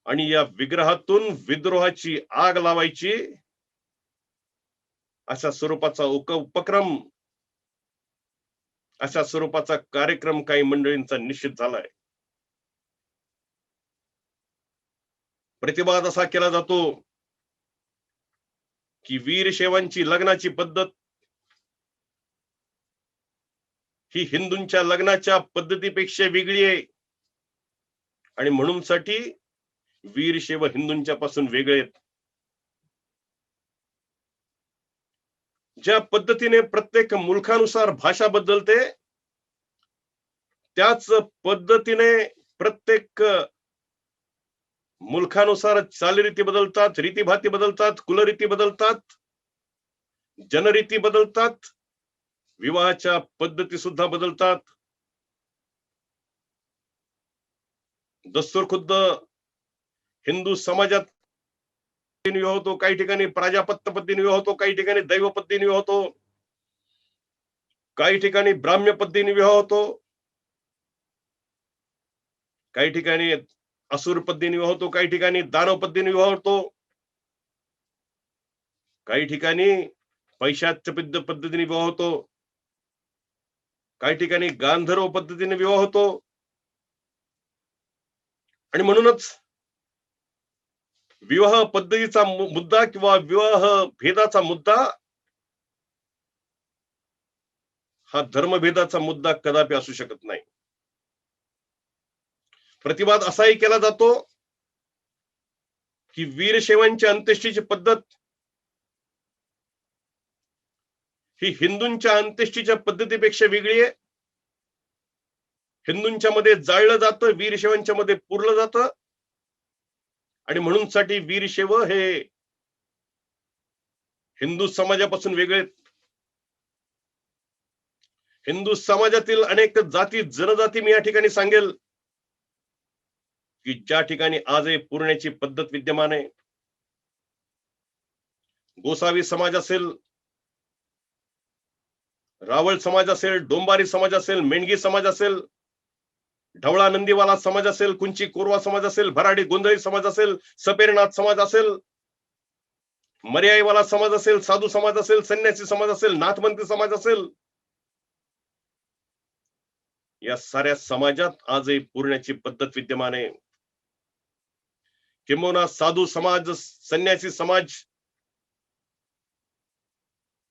आणि या विग्रहातून विद्रोहाची आग लावायची, अशा स्वरूपाचा उपक्रम, अशा स्वरूपाचा कार्यक्रम काही मंडळींचा निश्चित झालाय. प्रतिवाद असा केला जातो की वीरशैवांची लग्नाची पद्धत ही हिंदूंच्या लग्नाच्या पद्धतीपेक्षा वेगळी आहे आणि म्हणून साठी वीरशैव हिंदूंच्या पासून वेगळे आहेत. ज्या पद्धतीने प्रत्येक मुलखानुसार भाषा बदलते, त्याच पद्धतीने प्रत्येक मुलखानुसार चालीरीती बदलतात, रीतीभाती बदलतात, कुलरीती बदलतात, जनरीती बदलतात, विवाहाच्या पद्धती सुद्धा बदलतात. दस्तूर खुद्द हिंदू समाजात विवाह होतो, काही ठिकाणी प्राजापत्य पद्धतीने विवाह होतो, काही ठिकाणी दैव पद्धतीने विवाह होतो, काही ठिकाणी ब्राह्म्य पद्धतीने विवाह होतो, काही ठिकाणी असुर पद्धतीने विवाह होतो, काही ठिकाणी दानव पद्धतीने विवाह होतो, काही ठिकाणी पैशाच्य पद्धतीने विवाह होतो, काही ठिकाणी गांधर्व पद्धतीने विवाह होतो. आणि म्हणूनच विवाह पद्धतीचा मुद्दा किंवा विवाह भेदाचा मुद्दा हा धर्मभेदाचा मुद्दा कदापि असू शकत नाही. प्रतिवाद असाही केला जातो की वीरशैवांची अंत्येष्टीची पद्धत ही हिंदूंच्या अंत्येष्टीच्या पद्धतीपेक्षा वेगळी आहे. हिंदूंच्या मध्ये जाळलं जातं, वीरशैवांच्या मध्ये पुरलं जातं. आणि म्हणून साठी वीरशैव हे हिंदू समाजापासून वेगळे. हिंदू समाजातील अनेक जाती जनजाती मी या ठिकाणी सांगेल की ज्या ठिकाणी आजही पुरण्याची पद्धत विद्यमान आहे. गोसावी समाज असेल, रावळ समाज असेल, डोंबारी समाज असेल, मेंढगी समाज असेल, ढवळा नंदीवाला समाज असेल, कुंची कोरवा समाज असेल, भराडी गोंधळी समाज असेल, सपेरनाथ समाज असेल, मर्याईवाला समाज असेल, साधू समाज असेल, संन्यासी समाज असेल, नाथमंत्री समाज असेल, या साऱ्या समाजात आजही पुरण्याची पद्धत विद्यमान आहे. किंबहुना साधू समाज, संन्यासी समाज,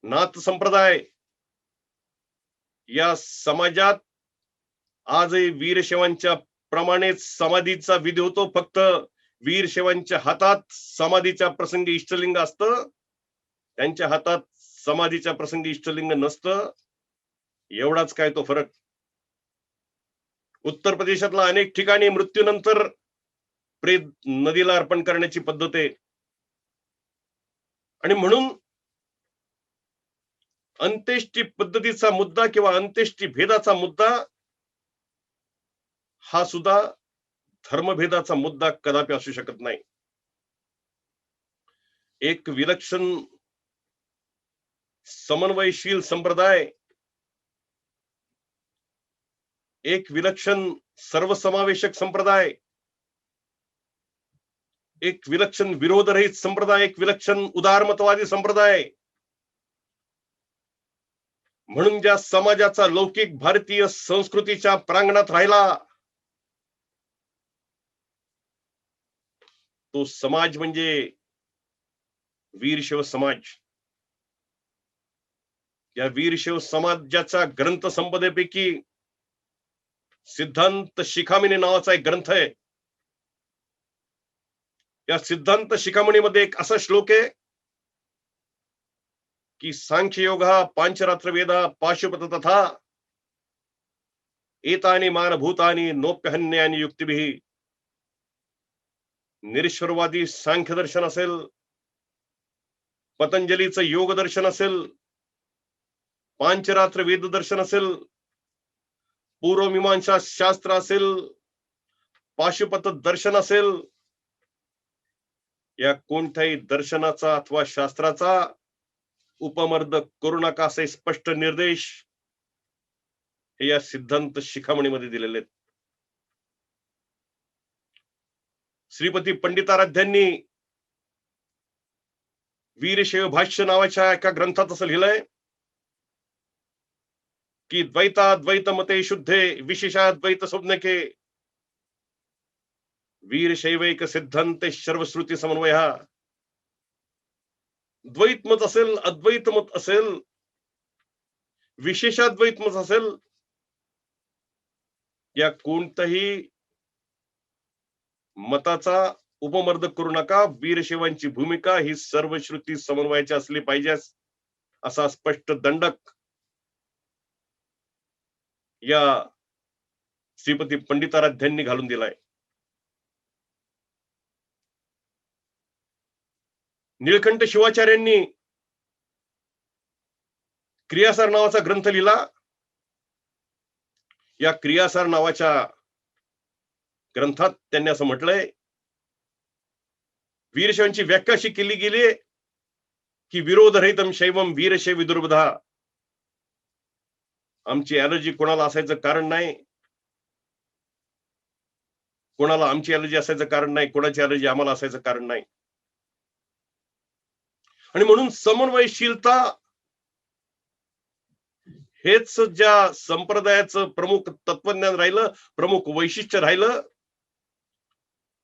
नाथ संप्रदाय या समाजात आजही वीरशैवांच्या प्रमाणेच समाधीचा विधी होतो. फक्त वीरशैवांच्या हातात समाधीच्या प्रसंगी इष्टलिंग असतं, त्यांच्या हातात समाधीच्या प्रसंगी इष्टलिंग नसतं. एवढाच काय तो फरक. उत्तर प्रदेशातला अनेक ठिकाणी मृत्यूनंतर प्रेत नदीला अर्पण करण्याची पद्धत आहे. आणि म्हणून अंत्येष्टी पद्धतीचा मुद्दा किंवा अंत्येष्टी भेदाचा मुद्दा हा सुद्धा धर्मभेदाचा मुद्दा कदापि असू शकत नाही. एक विलक्षण समन्वयशील संप्रदाय, एक विलक्षण सर्वसमावेशक संप्रदाय, एक विलक्षण विरोधरहित संप्रदाय, एक विलक्षण उदारमतवादी संप्रदाय म्हणून ज्या समाजाचा लौकिक भारतीय संस्कृतीच्या प्रांगणात राहिला, तो समाज म्हणजे वीरशैव समाज. या वीरशैव समाजाच्या ग्रंथसंपदेपैकी सिद्धांत शिखामणी नावाचा एक ग्रंथ आहे. या सिद्धांत शिखामणीमध्ये एक असा श्लोक आहे की सांख्य योगा पांचरात्र वेदा पाशुपत तथा एतानि मानभूतानि नोप्यहन्यानि युक्तिभिः. निरीश्वरवादी सांख्य दर्शन असेल, पतंजलीचं योग दर्शन असेल, पांचरात्र वेद दर्शन असेल, पूर्वमीमांसा शास्त्र असेल, पाशुपत दर्शन असेल, या कोणत्याही दर्शनाचा अथवा शास्त्राचा उपमर्द करू नका असे स्पष्ट निर्देश हे या सिद्धांत शिखामणीमध्ये दिलेले आहेत. श्रीपती पंडिताराध्यांनी वीरशैव भाष्य नावाच्या एका ग्रंथात असं लिहिलंय की द्वैताद्वैत मते शुद्धे विशेषाद्वैत स्वप्नके वीरशैवैक सिद्धांते सर्वश्रुती समन्वय. द्वैत मत असेल, अद्वैत मत असेल, विशेषाद्वैत मत असेल, या कोणत्याही मताचा उपमर्द करू नका. वीरशैवांची भूमिका ही सर्व श्रुती समन्वयाची असली पाहिजे असा स्पष्ट दंडक या श्रीपती पंडिताराध्यांनी घालून दिलाय. निळकंठ शिवाचार्यांनी क्रियासार नावाचा ग्रंथ लिहिला. या क्रियासार नावाच्या ग्रंथात त्यांनी असं म्हटलंय, वीरशैवांची व्याख्या अशी केली गेली की विरोधरहितम शैवम वीरशैव विदुर्बधा. आमची ॲलर्जी कोणाला असायचं कारण नाही, कोणाला आमची ॲलर्जी असायचं कारण नाही, कोणाची ॲलर्जी आम्हाला असायचं कारण नाही. आणि म्हणून समन्वयशीलता हेच ज्या संप्रदायाचं प्रमुख तत्वज्ञान राहिलं, प्रमुख वैशिष्ट्य राहिलं,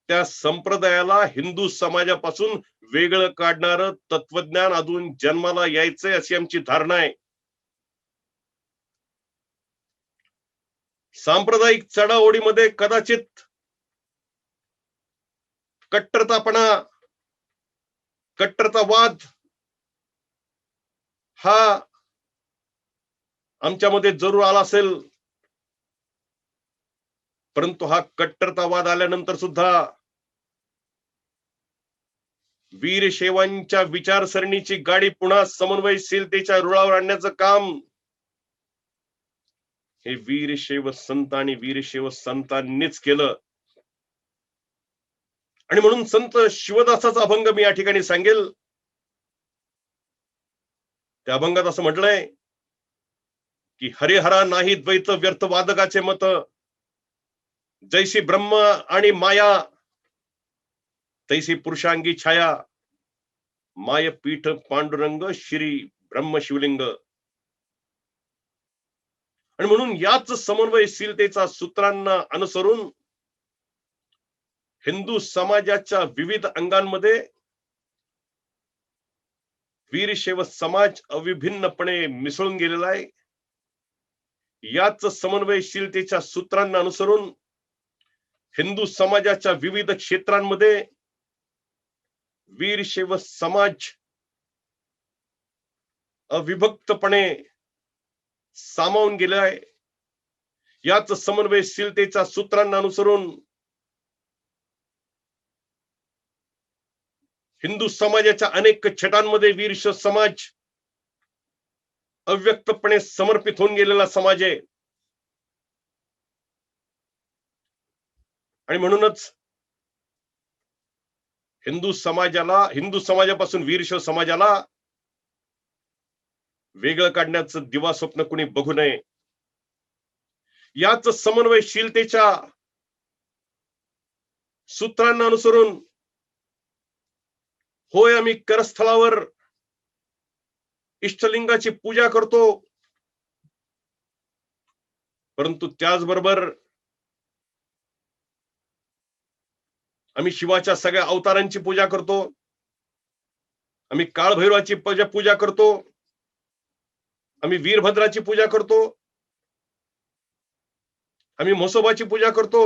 त्या संप्रदायाला हिंदू समाजापासून वेगळं काढणारं तत्वज्ञान अजून जन्माला यायचंय अशी आमची धारणा आहे. सांप्रदायिक चढाओढीमध्ये कदाचित कट्टरतापणा, कट्टरतावाद हा आमच्यामध्ये जरूर आला असेल, परंतु हा कट्टरतावाद आल्यानंतर सुद्धा वीरशैवांच्या विचारसरणीची गाडी पुन्हा समन्वयशीलतेच्या रुळावर आणण्याचं काम हे वीरशैव संत आणि वीरशैव संतांनीच केलं. आणि म्हणून संत शिवदासाचा अभंग मी या ठिकाणी सांगेल. त्या अभंगात असं म्हटलंय की हरिहरा नाही द्वैत व्यर्थ वादकाचे मत, जैसी ब्रह्म आणि माया तैसी पुरुषांगी छाया, माय पीठ पांडुरंग श्री ब्रह्म शिवलिंग. आणि म्हणून याच समन्वयशीलतेचा सूत्रांना अनुसरून हिंदू समाजाच्या विविध अंगांमध्ये वीरशैव समाज अविभिन्नपणे मिसळून गेलेला आहे. याच समन्वयशीलतेच्या सूत्रांना अनुसरून हिंदू समाजाच्या विविध क्षेत्रांमध्ये वीरशैव समाज अविभक्तपणे सामावून गेला आहे. याच समन्वयशीलतेच्या सूत्रांना अनुसरून हिंदू समाजाच्या अनेक छटांमध्ये वीरशैव समाज अव्यक्तपणे समर्पित होऊन गेलेला समाज आहे. आणि म्हणूनच हिंदू समाजापासून वीरशैव समाजाला वेगळं काढण्याचं दिवा स्वप्न कुणी बघू नये. याच समन्वयशीलतेच्या सूत्रांना अनुसरून होय आम्ही करस्थळावर इष्टलिंगाची पूजा करतो, परंतु त्याचबरोबर आम्ही शिवाच्या सगळ्या अवतारांची पूजा करतो. आम्ही काळभैरवाची पूजा करतो. आम्ही वीरभद्राची पूजा करतो. आम्ही म्हसोबाची पूजा करतो.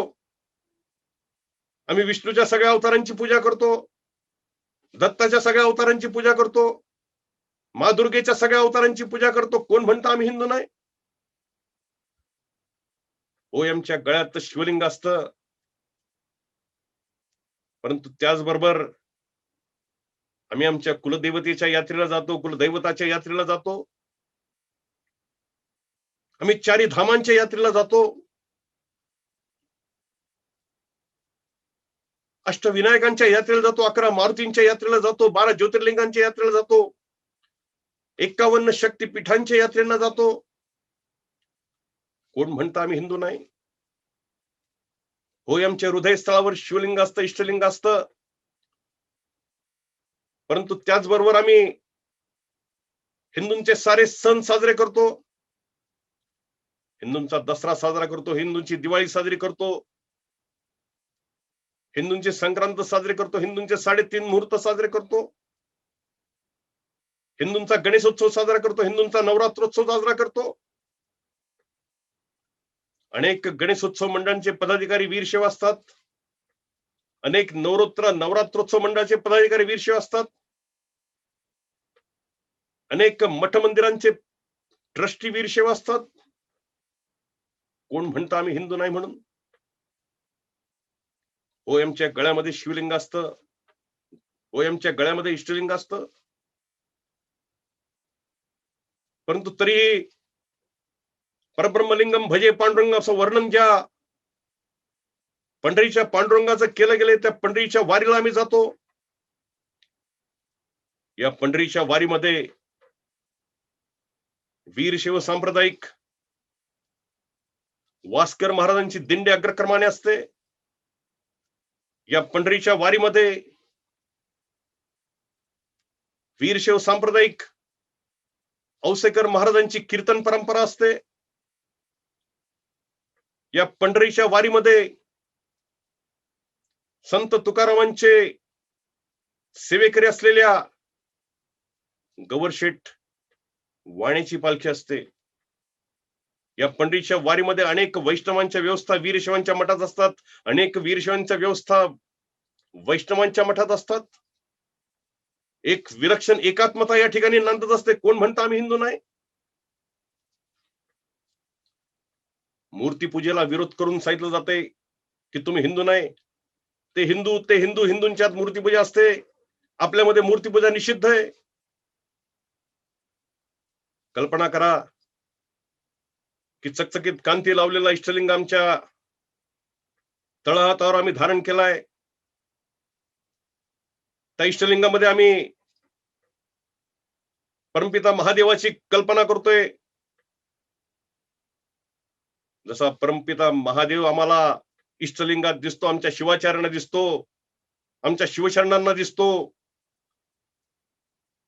आम्ही विष्णूच्या सगळ्या अवतारांची पूजा करतो. दत्ताच्या सगळ्या अवतारांची पूजा करतो. माँ दुर्गेच्या सगळ्या अवतारांची पूजा करतो. कोण म्हणतं आम्ही हिंदू नाही? होय आमच्या गळ्यात शिवलिंग असतं, परंतु त्याचबरोबर आम्ही आमच्या कुलदेवतेच्या यात्रेला जातो, कुलदैवताच्या यात्रेला जातो. आम्ही चारी धामांच्या यात्रेला जातो. अष्टविनायकांच्या यात्रेला जातो. 11 मारुतींच्या यात्रेला जातो. 12 ज्योतिर्लिंगांच्या यात्रेला जातो. 51 शक्तीपीठांच्या यात्रेला जातो. कोण म्हणतं आम्ही हिंदू नाही? होय आमच्या हृदयस्थळावर शिवलिंग असतं, इष्टलिंग असतं, परंतु त्याचबरोबर आम्ही हिंदूंचे सारे सण साजरे करतो. हिंदूंचा दसरा साजरा करतो, हिंदूंची दिवाळी साजरी करतो, हिंदूंचे संक्रांत साजरे करतो, हिंदूंचे 3.5 मुहूर्त साजरे करतो, हिंदूंचा गणेशोत्सव साजरा करतो, हिंदूंचा नवरात्रोत्सव साजरा करतो. अनेक गणेशोत्सव मंडळांचे पदाधिकारी वीरशैव असतात. अनेक नवरात्रोत्सव मंडळाचे पदाधिकारी वीरशैव असतात. अनेक मठ मंदिरांचे ट्रस्टी वीरशैव असतात. कोण म्हणतं आम्ही हिंदू नाही म्हणून? होय आमच्या गळ्यामध्ये शिवलिंग असतं. होय आमच्या गळ्यामध्ये इष्टलिंग असतं, परंतु तरीही परब्रह्मलिंगम भजे पांडुरंग असं वर्णन ज्या पंढरीच्या पांडुरंगाचं केलं गेलंय, त्या पंढरीच्या वारीला आम्ही जातो. या पंढरीच्या वारीमध्ये वीरशैव सांप्रदायिक वास्कर महाराजांची दिंडी अग्रक्रमाने असते. या पंढरीच्या वारीमध्ये वीरशैव सांप्रदायिक औसेकर महाराजांची कीर्तन परंपरा असते. या पंढरीच्या वारीमध्ये संत तुकारामांचे सेवेकरी असलेल्या गवरशेठ वाण्याची पालखी असते. या पंढरीच्या वारीमध्ये अनेक वैष्णवांच्या व्यवस्था वीरशैवांच्या मठात असतात. अनेक वीरशैवांच्या व्यवस्था वैष्णवांच्या मठात असतात. एक विलक्षण एकात्मता या ठिकाणी नांदत असते. कोण म्हणतं आम्ही हिंदू नाही? मूर्तीपूजेला विरोध करून सांगितलं जाते की तुम्ही हिंदू नाही, ते हिंदू हिंदूंच्यात मूर्तीपूजा असते, आपल्यामध्ये मूर्तीपूजा निषिद्ध आहे. कल्पना करा की चकचकीत कांती लावलेला इष्टलिंग आमच्या तळहातावर आम्ही धारण केलाय. त्या इष्टलिंगामध्ये आम्ही परमपिता महादेवाची कल्पना करतोय. जसा परमपिता महादेव आम्हाला इष्टलिंगात दिसतो, आमच्या शिवाचार्यांना दिसतो, आमच्या शिवशरणांना दिसतो,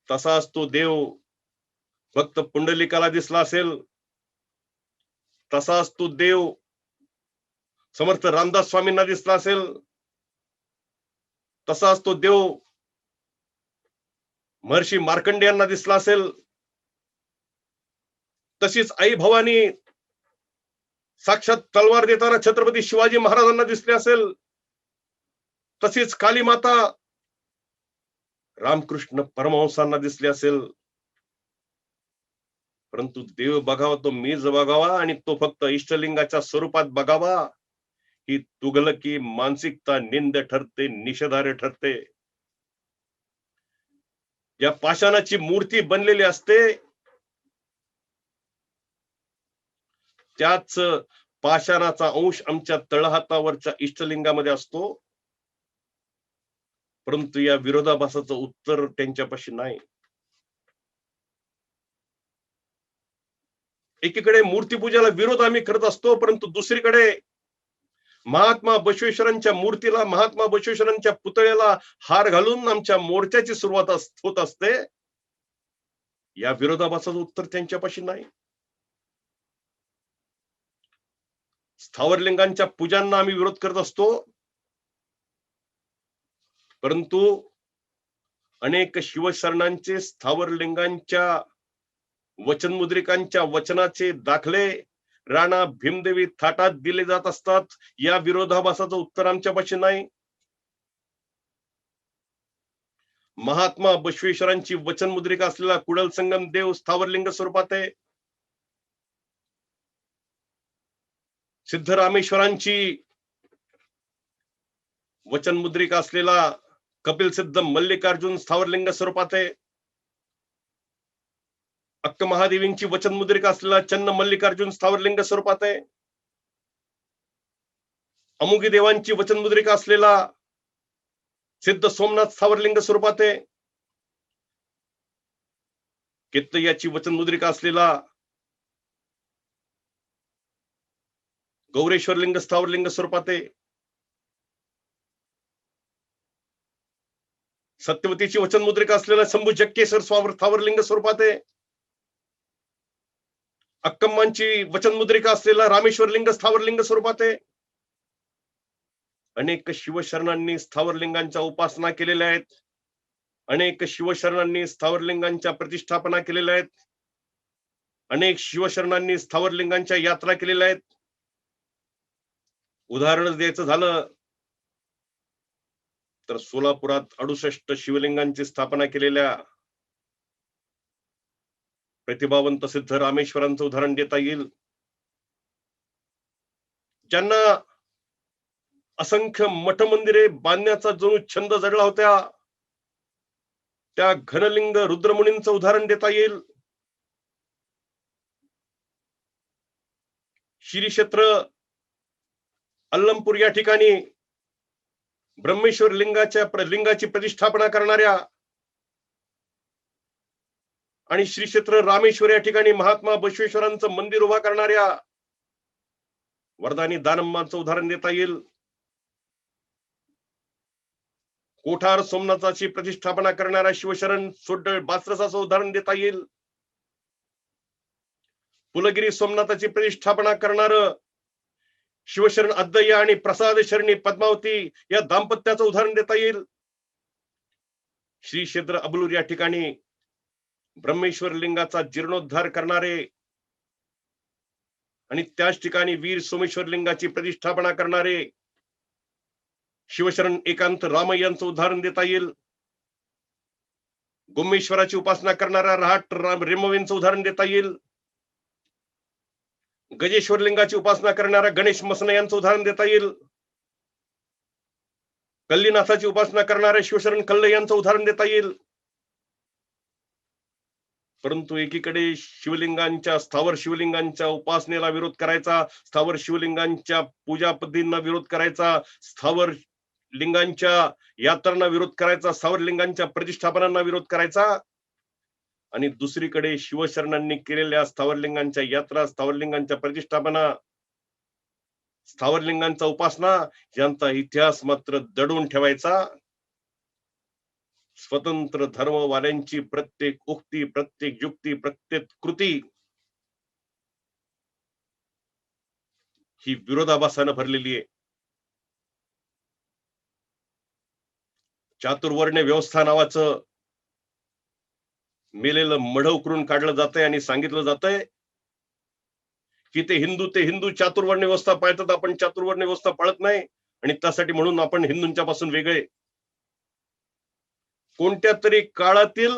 तसाच तो देव फक्त पुंडलिकाला दिसला असेल, तसाच तो देव समर्थ रामदास स्वामींना दिसला असेल, तसाच तो देव महर्षी मार्कंडेयांना दिसला असेल, तशीच आई भवानी साक्षात तलवार देताना छत्रपती शिवाजी महाराजांना दिसले असेल, तशीच काली माता रामकृष्ण परमहंसांना दिसले असेल. परंतु देव बघावा तो मीच बघावा आणि तो फक्त इष्टलिंगाच्या स्वरूपात बघावा, ही तुगलकी मानसिकता निंद ठरते, निषेधार्ह ठरते. या पाषाणाची मूर्ती बनलेली असते, त्याच पाषाणाचा अंश आमच्या तळहातावरच्या इष्टलिंगामध्ये असतो. परंतु या विरोधाभासाचं उत्तर त्यांच्यापाशी नाही. एकीकडे मूर्तीपूजेला विरोध आम्ही करत असतो, परंतु दुसरीकडे महात्मा बसवेश्वरांच्या मूर्तीला, महात्मा बसवेश्वरांच्या पुतळ्याला हार घालून आमच्या मोर्चाची सुरुवात होत असते. या विरोधाभासाचं उत्तर त्यांच्यापाशी नाही. स्थावरलिंगांच्या पूजांना आम्ही विरोध करत असतो, परंतु अनेक शिवशरणांचे स्थावरलिंगांच्या वचनमुद्रिकांच्या वचनाचे दाखले राणा भीमदेवी थाटात दिले जात असतात. या विरोधाभासाचं उत्तर आमच्यापाशी नाही. महात्मा बसवेश्वरांची वचनमुद्रिका असलेला कुडल संगम देव स्थावरलिंग स्वरूपात आहे. सिद्धरामेश्वरांची वचनमुद्रिका असलेला कपिल सिद्ध मल्लिकार्जुन स्थावरलिंग स्वरूपात आहे. अक्क महादेवींची वचनमुद्रिका असलेला चन्न मल्लिकार्जुन स्थावरलिंग स्वरूपात आहे. अमुगी देवांची वचनमुद्रिका असलेला सिद्ध सोमनाथ स्थावरलिंग स्वरूपात आहे. केतयाची वचनमुद्रिका असलेला गौरेश्वरलिंग स्थावरलिंग स्वरूपात आहे. सत्यवतीची वचनमुद्रिका असलेला शंभू जक्केश्वर स्थावरलिंग स्वरूपात आहे. अक्कम्मांची वचनमुद्रिका असलेला रामेश्वरलिंग स्थावरलिंग स्वरूपात आहे. अनेक शिवशरणांनी स्थावरलिंगांच्या उपासना केलेल्या आहेत. अनेक शिवशरणांनी स्थावरलिंगांच्या प्रतिष्ठापना केलेल्या आहेत. अनेक शिवशरणांनी स्थावरलिंगांच्या यात्रा केलेल्या आहेत. उदाहरण द्यायचं झालं तर सोलापुरात 68 शिवलिंगांची स्थापना केलेल्या प्रतिभावंत सिद्ध रामेश्वरांचं उदाहरण देता येईल, ज्यांना असंख्य मठ मंदिरे बांधण्याचा जणू छंद जडला होता. त्या घनलिंग रुद्रमुनींचं उदाहरण देता येईल. श्री क्षेत्र अल्लमपूर या ठिकाणी ब्रह्मेश्वर लिंगाची प्रतिष्ठापना करणाऱ्या आणि श्री क्षेत्र रामेश्वर या ठिकाणी महात्मा बसवेश्वरांचं मंदिर उभा करणाऱ्या वरदानी दानम्माचं उदाहरण देता येईल. कोठार सोमनाथाची प्रतिष्ठापना करणाऱ्या शिवशरण सोड्डळ बासरसाचं उदाहरण देता येईल. पुलगिरी सोमनाथाची प्रतिष्ठापना करणार शिवशरण अद्दय्या आणि प्रसाद शरणी पद्मावती या दाम्पत्याचं उदाहरण देता येईल. श्री क्षेत्र अबलूर या ठिकाणी ब्रह्मेश्वर लिंगाचा जीर्णोद्धार करणारे आणि त्याच ठिकाणी वीर सोमेश्वर लिंगाची प्रतिष्ठापना करणारे शिवशरण एकांत रामय्यांचं उदाहरण देता येईल. गोमेश्वराची उपासना करणाऱ्या रहाट रेमवेंचं उदाहरण देता येईल. गजेश्वर लिंगाची उपासना करणाऱ्या गणेश मसने यांचं उदाहरण देता येईल. कल्लीनाथाची उपासना करणाऱ्या शिवशरण कल्ले यांचं उदाहरण देता येईल. परंतु एकीकडे शिवलिंगांच्या, स्थावर शिवलिंगांच्या उपासनेला विरोध करायचा, स्थावर शिवलिंगांच्या पूजा पद्धतींना विरोध करायचा, स्थावर लिंगांच्या यात्रांना विरोध करायचा, स्थावर लिंगांच्या प्रतिष्ठापनांना विरोध करायचा, आणि दुसरीकडे शिवशरणांनी केलेल्या स्थावरलिंगांच्या यात्रा, स्थावरलिंगांच्या प्रतिष्ठापना, स्थावरलिंगांचा उपासना यांचा इतिहास मात्र दडून ठेवायचा. स्वतंत्र धर्मवाल्यांची प्रत्येक उक्ती, प्रत्येक युक्ती, प्रत्येक कृती ही विरोधाभासानं भरलेली आहे. चातुर्वर्ण्य व्यवस्था नावाचं मेलेलं मढ उकरून काढलं जातंय आणि सांगितलं जातंय की ते हिंदू चातुर्वर्ण्य व्यवस्था पाळतात, आपण चातुर्वर्ण्य व्यवस्था पाळत नाही, आणि त्यासाठी म्हणून आपण हिंदूंच्या पासून वेगळे. कोणत्या तरी काळातील,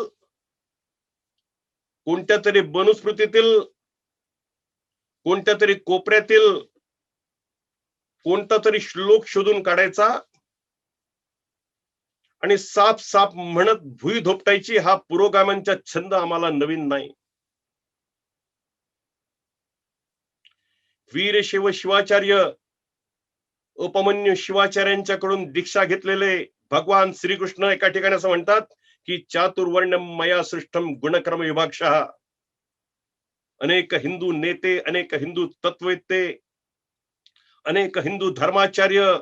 कोणत्या तरी मनुस्मृतीतील, कोणत्या तरी कोपऱ्यातील कोणता तरी श्लोक शोधून काढायचा आणि साप साप म्हणत भुई धोपटायची, हा पुरोगाम्यांचा छंद आम्हाला नवीन नाही. वीरशैव शिवाचार्य, उपमन्यू शिवाचार्यांच्याकडून दीक्षा घेतलेले भगवान श्रीकृष्ण एका ठिकाणी असं म्हणतात की चातुर्वर्ण्यम मया सृष्टम गुणक्रम विभागशः. अनेक हिंदू नेते, अनेक हिंदू तत्ववेत्ते, अनेक हिंदू धर्माचार्य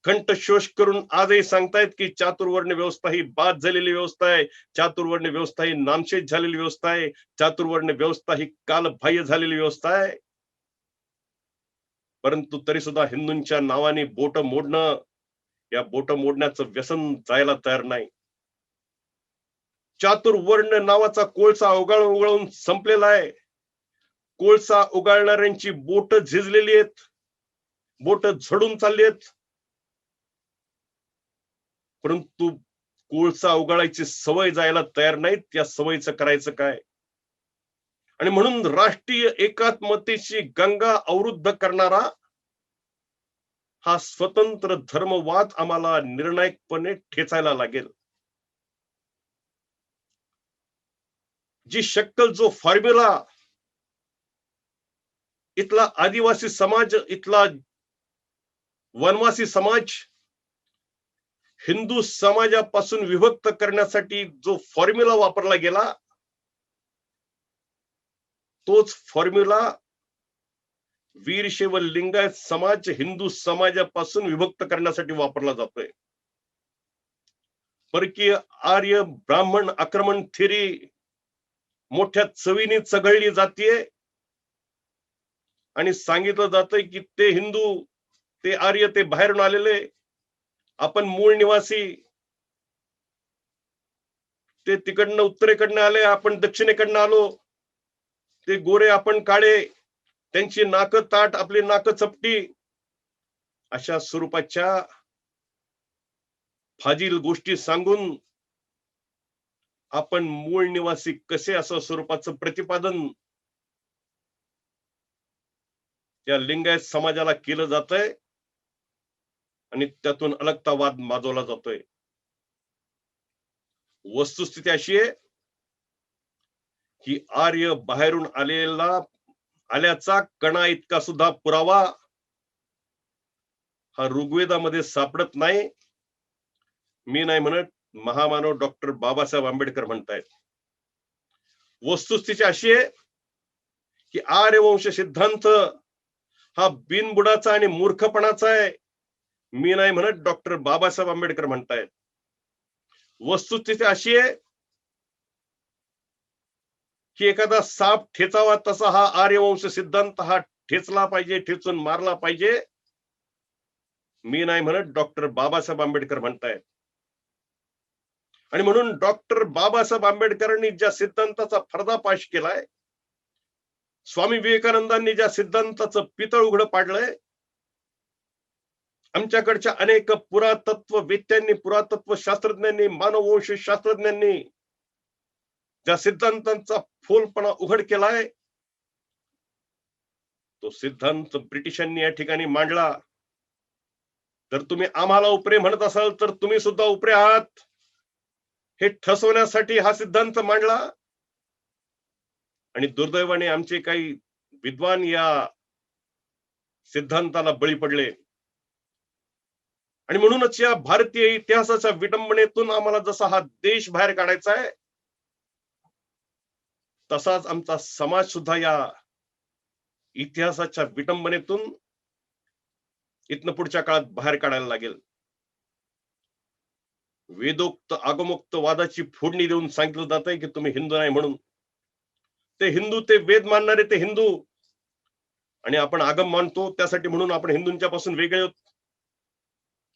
कंठशोष करून आजही सांगतायत की चातुर्वर्ण व्यवस्था ही बाद झालेली व्यवस्था आहे, चातुर्वर्ण व्यवस्था ही नामशेष झालेली व्यवस्था आहे, चातुर्वर्ण व्यवस्था ही कालबाह्य झालेली व्यवस्था आहे. परंतु तरी सुद्धा हिंदूंच्या नावाने बोट मोडणं, या बोट मोडण्याचं व्यसन जायला तयार नाही. चातुर्वर्ण नावाचा कोळसा उगाळून संपलेला आहे. कोळसा उगाळणाऱ्यांची बोट झिजलेली आहेत, बोट झडून चालली आहेत. परंतु कोळसा उगाळायची सवय जायला तयार नाहीत. त्या सवयीचं करायचं काय? आणि म्हणून राष्ट्रीय एकात्मतेची गंगा अवरुद्ध करणारा हा स्वतंत्र धर्मवाद आम्हाला निर्णायकपणे ठेचायला लागेल. जी शक्कल, जो फॉर्म्युला इथला आदिवासी समाज, इथला वनवासी समाज हिंदू समाजापासून विभक्त करण्यासाठी जो फॉर्म्युला वापरला गेला, तोच फॉर्म्युला वीरशैव लिंगायत समाज हिंदू समाजापासून विभक्त करण्यासाठी वापरला जातोय. परकीय आर्य ब्राह्मण आक्रमण थेरी मोठ्या चवीने चघळली जातीये आणि सांगितलं जातंय की ते हिंदू, ते आर्य, ते बाहेरून आलेले, आपण मूळ निवासी, ते तिकडनं उत्तरेकडनं आले, आपण दक्षिणेकडनं आलो, ते गोरे, आपण काळे, त्यांची नाकं ताट, आपली नाकं चपटी, अशा स्वरूपाच्या फाजील गोष्टी सांगून आपण मूळ निवासी कसे, असं स्वरूपाचं प्रतिपादन या लिंगायत समाजाला केलं जातंय आणि त्यातून अलगतावाद माजवला जातोय. वस्तुस्थिती अशी आहे की आर्य बाहेरून आल्याचा कणा इतका सुद्धा पुरावा हा ऋग्वेदामध्ये सापडत नाही. मी नाही म्हणत, महामानव डॉक्टर बाबासाहेब आंबेडकर म्हणतायत. वस्तुस्थिती अशी आहे की आर्यवंश सिद्धांत हा बिनबुडाचा आणि मूर्खपणाचा आहे. मी नाही म्हणत, डॉक्टर बाबासाहेब आंबेडकर म्हणतायत. वस्तुस्थिती अशी आहे की एखादा साप ठेचावा तसा हा आर्यवंश सिद्धांत हा ठेचला पाहिजे, ठेचून मारला पाहिजे. मी नाही म्हणत, डॉक्टर बाबासाहेब आंबेडकर म्हणतायत. आणि म्हणून डॉक्टर बाबासाहेब आंबेडकरांनी ज्या सिद्धांताचा पर्दाफाश केलाय, स्वामी विवेकानंदांनी ज्या सिद्धांताचं पितळ उघडं पाडलंय, आमच्याकडच्या अनेक पुरातत्ववेत्यांनी, पुरातत्व शास्त्रज्ञांनी, मानववंश शास्त्रज्ञांनी ज्या सिद्धांतांचा फोलपणा उघड केलाय, तो सिद्धांत ब्रिटिशांनी या ठिकाणी मांडला. जर तुम्ही आम्हाला उपरे म्हणत असाल तर तुम्ही सुद्धा उपरे आहात, हे ठसवण्यासाठी हा सिद्धांत मांडला. आणि दुर्दैवाने आमचे काही विद्वान या सिद्धांताला बळी पडले. आणि म्हणूनच या भारतीय इतिहासाच्या विडंबनेतून आम्हाला जसा हा देश बाहेर काढायचा आहे, तसाच आमचा समाज सुद्धा या इतिहासाच्या विडंबनेतून इथनं पुढच्या काळात बाहेर काढायला लागेल. वेदोक्त आगमोक्त वादाची फोडणी देऊन सांगितलं जात आहे की तुम्ही हिंदू नाही म्हणून. ते हिंदू, ते वेद मानणारे ते हिंदू, आणि आपण आगम मानतो त्यासाठी म्हणून आपण हिंदूंच्या पासून वेगळे आहोत,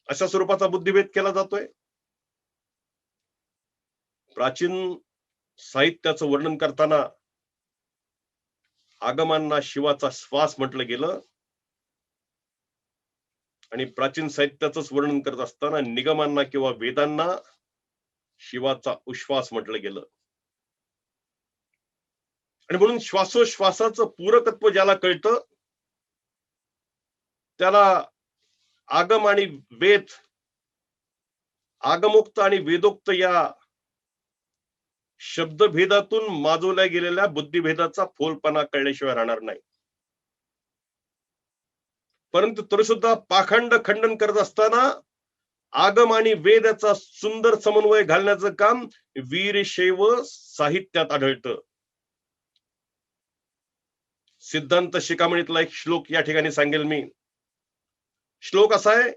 अशा स्वरूपाचा बुद्धिभेद केला जातोय. प्राचीन साहित्याचं वर्णन करताना आगमांना शिवाचा श्वास म्हटलं गेलं, आणि प्राचीन साहित्याचंच वर्णन करत असताना निगमांना किंवा वेदांना शिवाचा उश्वास म्हटलं गेलं. आणि म्हणून श्वासोश्वासाचं पूरकत्व ज्याला कळतं त्याला आगम आणि वेद, आगमोक्त आणि वेदोक्त या शब्दभेदातून माजवल्या गेलेल्या बुद्धिभेदाचा फोलपणा कळल्याशिवाय राहणार नाही. परंतु तरी सुद्धा पाखंड खंडन करत असताना आगम आणि वेद याचा सुंदर समन्वय घालण्याचं काम वीरशैव साहित्यात आढळतं. सिद्धांत शिखामणीतला एक श्लोक या ठिकाणी सांगेल मी. श्लोक असा आहे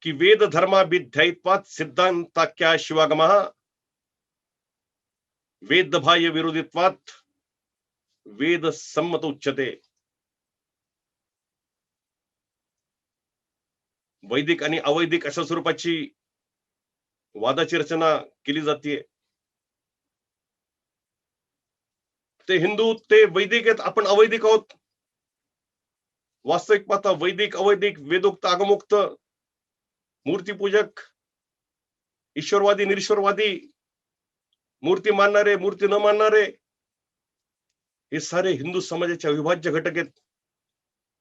की वेद धर्माभिध्यायत्वात सिद्धांताख्या शिवागमः वेद बाह्य विरोधित्वात वेद संमत उच्यते. वैदिक आणि अवैदिक अशा स्वरूपाची वादाची रचना केली जाते. ते हिंदू, ते वैदिक आहेत, आपण अवैदिक आहोत. वास्तविक पाहता वैदिक, अवैदिक, वेदोक्त, आगमोक्त, मूर्तीपूजक, ईश्वरवादी, निरीश्वरवादी, मूर्ती मानणारे, मूर्ती न मानणारे, हे सारे हिंदू समाजाचे अविभाज्य घटक आहेत.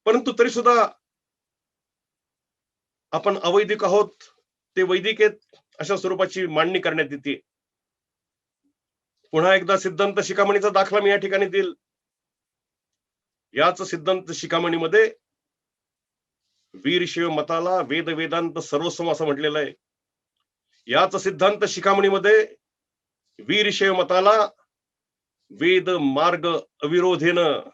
परंतु तरी सुद्धा आपण अवैदिक आहोत, ते वैदिक आहेत, अशा स्वरूपाची मांडणी करण्यात येते. पुन्हा एकदा सिद्धांत शिखामणीचा दाखला मी या ठिकाणी देईल. याच सिद्धांत शिखामणीमध्ये वीरशैव मताला वेद वेदांत सर्वस्व असं म्हटलेलं आहे. याच सिद्धांत शिखामणीमध्ये वीरशैव मताला वेद मार्ग अविरोधेनं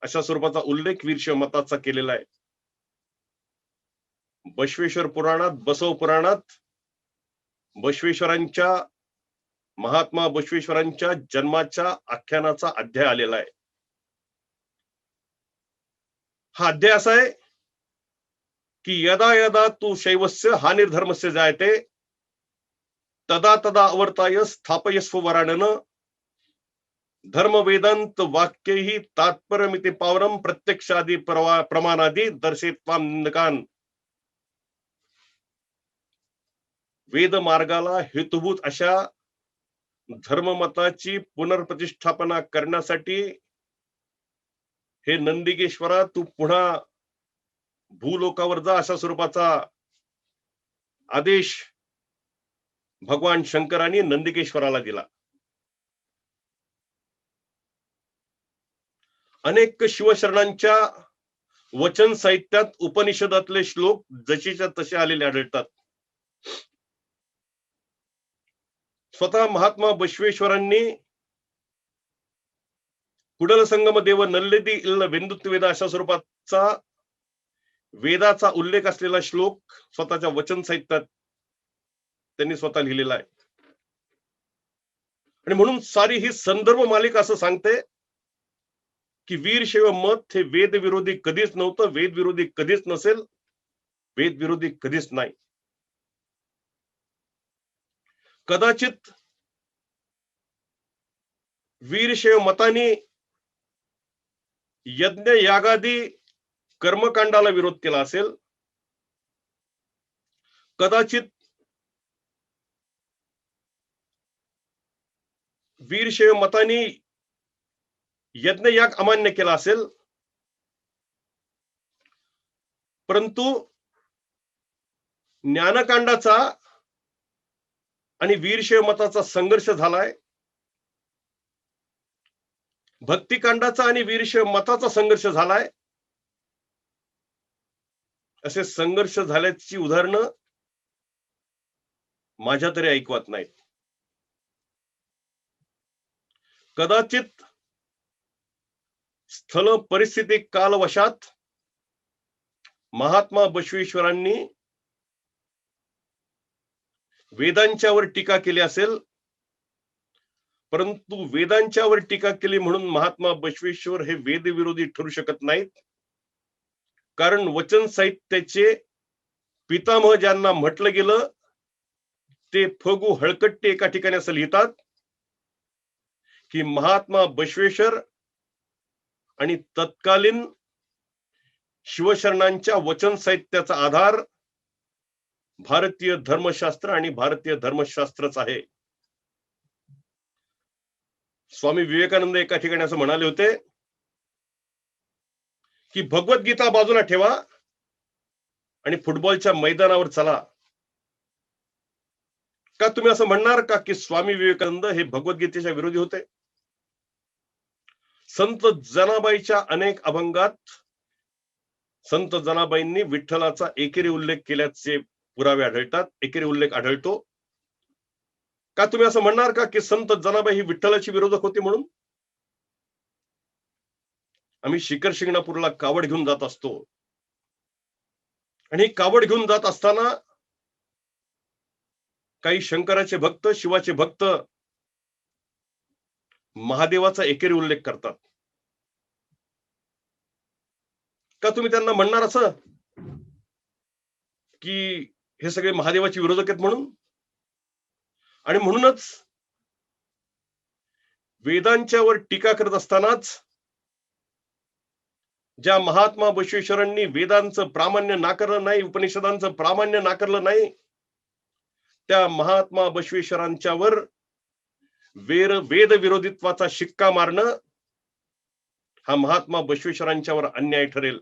अशा स्वरूपाचा उल्लेख वीरशैव मताचा केलेला आहे. बसवेश्वर पुराणात, बसव पुराणात बसवेश्वरांच्या, महात्मा बसवेश्वरांच्या जन्माच्या आख्यानाचा अध्याय आलेला आहे. हा अध्याय असा आहे की यदा यदा तू शैवस्य हानिर्धर्मस्य जायते तदा तदा अवर्ताय स्थापयस्व वराणन धर्म वेदांत वाक्यही तात्पर्यमिति पावरम प्रत्यक्षादी प्रमाणादी दर्शयत्वाम निंदकान. वेद मार्गाला हेतुभूत अशा धर्ममताची पुनर्प्रतिष्ठापना करण्यासाठी हे नंदिकेश्वरा तू पुन्हा भूलोकावर जा, अशा स्वरूपाचा आदेश भगवान शंकरांनी नंदिकेश्वराला दिला. अनेक शिवशरणांच्या वचन साहित्यात उपनिषदातले श्लोक जशीच्या तसे आलेले आढळतात. स्वतः महात्मा बसवेश्वरांनी कुडल संगम देव नल्लेदी इल्ल वेंदुत्वेदा अशा स्वरूपाचा वेदाचा उल्लेख असलेला श्लोक स्वतःच्या वचन साहित्यात त्यांनी स्वतः लिहिलेला आहे. आणि म्हणून सारी ही संदर्भ मालिका असं सांगते की वीरशैव मत हे वेद विरोधी कधीच नव्हतं, वेद विरोधी कधीच नसेल, वेद विरोधी कधीच नाही. कदाचित वीरशैव मतानी यज्ञ यागादी कर्मकांडाला विरोध केला असेल, कदाचित वीरशैव मतानी यज्ञ याग अमान्य केला असेल, परंतु ज्ञानकांडाचा आणि वीरशैव मताचा संघर्ष झालाय, भक्तिकांडाचा आणि वीरशैव मताचा संघर्ष झालाय. असे संघर्ष झाल्याची उदाहरणं माझ्या तरी ऐकवत नाहीत. कदाचित स्थल परिस्थिती कालवशात महात्मा बसवेश्वरांनी वेदांच्यावर टीका केली असेल, परंतु वेदांच्यावर टीका केली म्हणून महात्मा बसवेश्वर हे वेदविरोधी ठरू शकत नाहीत. कारण वचन साहित्याचे पितामह ज्यांना म्हटलं गेलं ते फगू हळकट्टी एका ठिकाणी असं लिहितात की महात्मा बसवेश्वर आणि तत्कालीन शिवशरणांच्या वचन साहित्याचा आधार भारतीय धर्मशास्त्र आणि भारतीय धर्मशास्त्रच आहे. स्वामी विवेकानंद एका ठिकाणी असं म्हणाले होते की भगवद्गीता बाजूला ठेवा आणि फुटबॉलच्या मैदानावर चला. का तुम्ही असं म्हणणार का की स्वामी विवेकानंद हे भगवद्गीतेच्या विरोधी होते? संत जनाबाईच्या अनेक अभंगात संत जनाबाईंनी विठ्ठलाचा एकेरी उल्लेख केल्याचे पुरावे आढळतात, एकेरी उल्लेख आढळतो. का तुम्ही असं म्हणणार का की संत जनाबाई ही विठ्ठलाची विरोधक होती म्हणून? आम्ही शिखर शिंगणापूरला कावड घेऊन जात असतो आणि कावड घेऊन जात असताना काही शंकराचे भक्त, शिवाचे भक्त महादेवाचा एकेरी उल्लेख करतात. का तुम्ही त्यांना म्हणणार असं की हे सगळे महादेवाचे विरोधक आहेत म्हणून? आणि म्हणूनच वेदांच्यावर टीका करत असतानाच ज्या महात्मा बसवेश्वरांनी वेदांचं प्रामाण्य नाकारलं नाही, उपनिषदांचं प्रामाण्य नाकारलं नाही, त्या महात्मा बसवेश्वरांच्यावर वेद विरोधित्वाचा शिक्का मारणं हा महात्मा बसवेश्वरांच्यावर अन्याय ठरेल.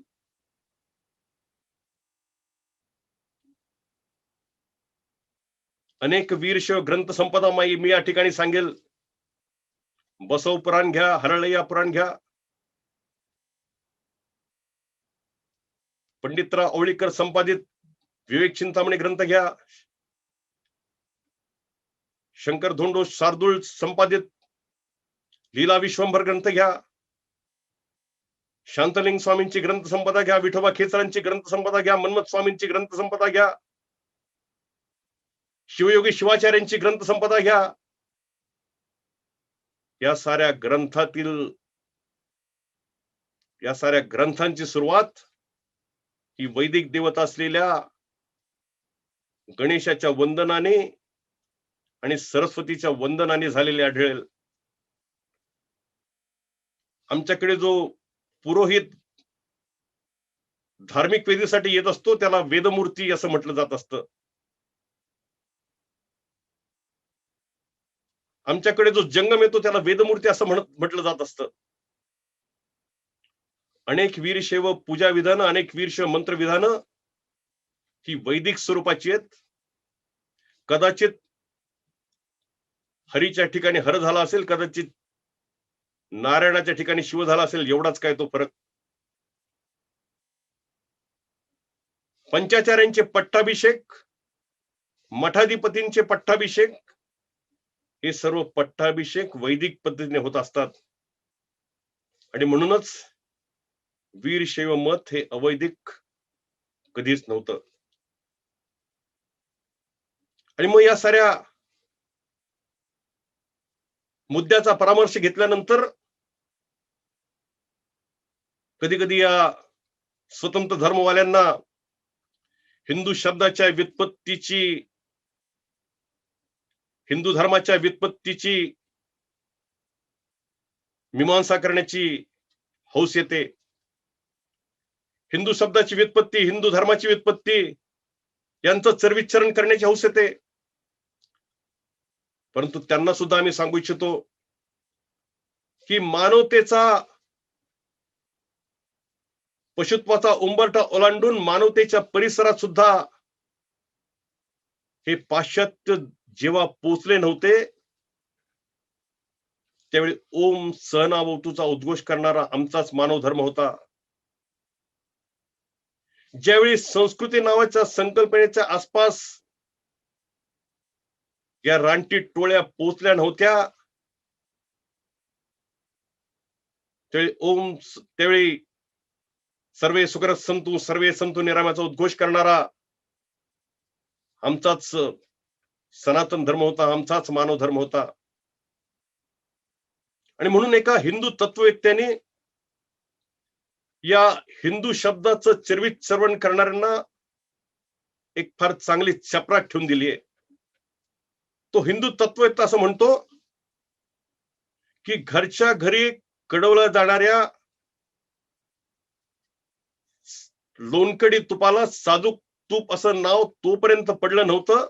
अनेक वीरशैव ग्रंथ संपदा मी या ठिकाणी सांगेल. बसव पुराण घ्या, हरळय्या पुराण घ्या, पंडितराव आवळीकर संपादित विवेक चिंतामणी ग्रंथ घ्या, शंकर धोंडो शार्दूल संपादित लीला विश्वंभर ग्रंथ घ्या, शांतलिंग स्वामींची ग्रंथ संपदा घ्या, विठोबा खेचरांची ग्रंथ संपदा घ्या, मन्मथ स्वामींची ग्रंथ संपदा घ्या, शिवयोगी शिवाचार्यांची ग्रंथ संपदा घ्या. या साऱ्या ग्रंथांची सुरुवात ही वैदिक देवता असलेल्या गणेशाच्या वंदनाने आणि सरस्वतीच्या वंदनाने झालेली आढळेल. आमच्याकडे जो पुरोहित धार्मिक वेदीसाठी येत असतो त्याला वेदमूर्ती असं म्हटलं जात असतं. आमच्याकडे जो जंगम येतो त्याला वेदमूर्ती असं म्हटलं जात असतं. अनेक वीरशैव पूजा विधानं, अनेक वीरशैव मंत्र विधानं ही वैदिक स्वरूपाची आहेत. कदाचित हरीच्या ठिकाणी हर झाला असेल, कदाचित नारायणाच्या ठिकाणी शिव झाला असेल, एवढाच काय तो फरक. पंचाचार्यांचे पट्टाभिषेक, मठाधिपतींचे पट्टाभिषेक, हे सर्व पट्टाभिषेक वैदिक पद्धतीने होत असतात. आणि म्हणूनच वीरशैव मत हे अवैदिक कधीच नव्हतं. आणि मग या साऱ्या मुद्द्याचा परामर्श घेतल्यानंतर कधी कधी या स्वतंत्र धर्मवाल्यांना हिंदू शब्दाच्या व्युत्पत्तीची, हिंदू धर्माच्या व्युत्पत्तीची मीमांसा करण्याची हौस येते. हिंदू शब्दाची व्युत्पत्ती, हिंदू धर्माची व्युत्पत्ती यांचं चरविच्चरण करण्याची हौस येते. परंतु त्यांना सुद्धा आम्ही सांगू इच्छितो की मानवतेचा, पशुत्वाचा उंबरठा ओलांडून मानवतेच्या परिसरात सुद्धा हे पाश्चात्य जेव्हा पोचले नव्हते त्यावेळी ओम सहनावतूचा उद्घोष करणारा आमचाच मानव धर्म होता. ज्यावेळी संस्कृती नावाच्या संकल्पनेच्या आसपास या रानटी टोळ्या पोचल्या नव्हत्या त्यावेळी सर्वे सुखरत संतू सर्वे संतू निराम्याचा उद्घोष करणारा आमचाच सनातन धर्म होता, आमचाच मानव धर्म होता. आणि म्हणून एका हिंदू तत्ववेत्याने या हिंदू शब्दाचं चर्वित श्रवण करणाऱ्यांना एक फार चांगली चपराक ठेवून दिली आहे. तो हिंदू तत्ववेत्ता असं म्हणतो की घरच्या घरी कडवल्या जाणाऱ्या लोणकडी तुपाला साजूक तूप असं नाव तोपर्यंत पडलं नव्हतं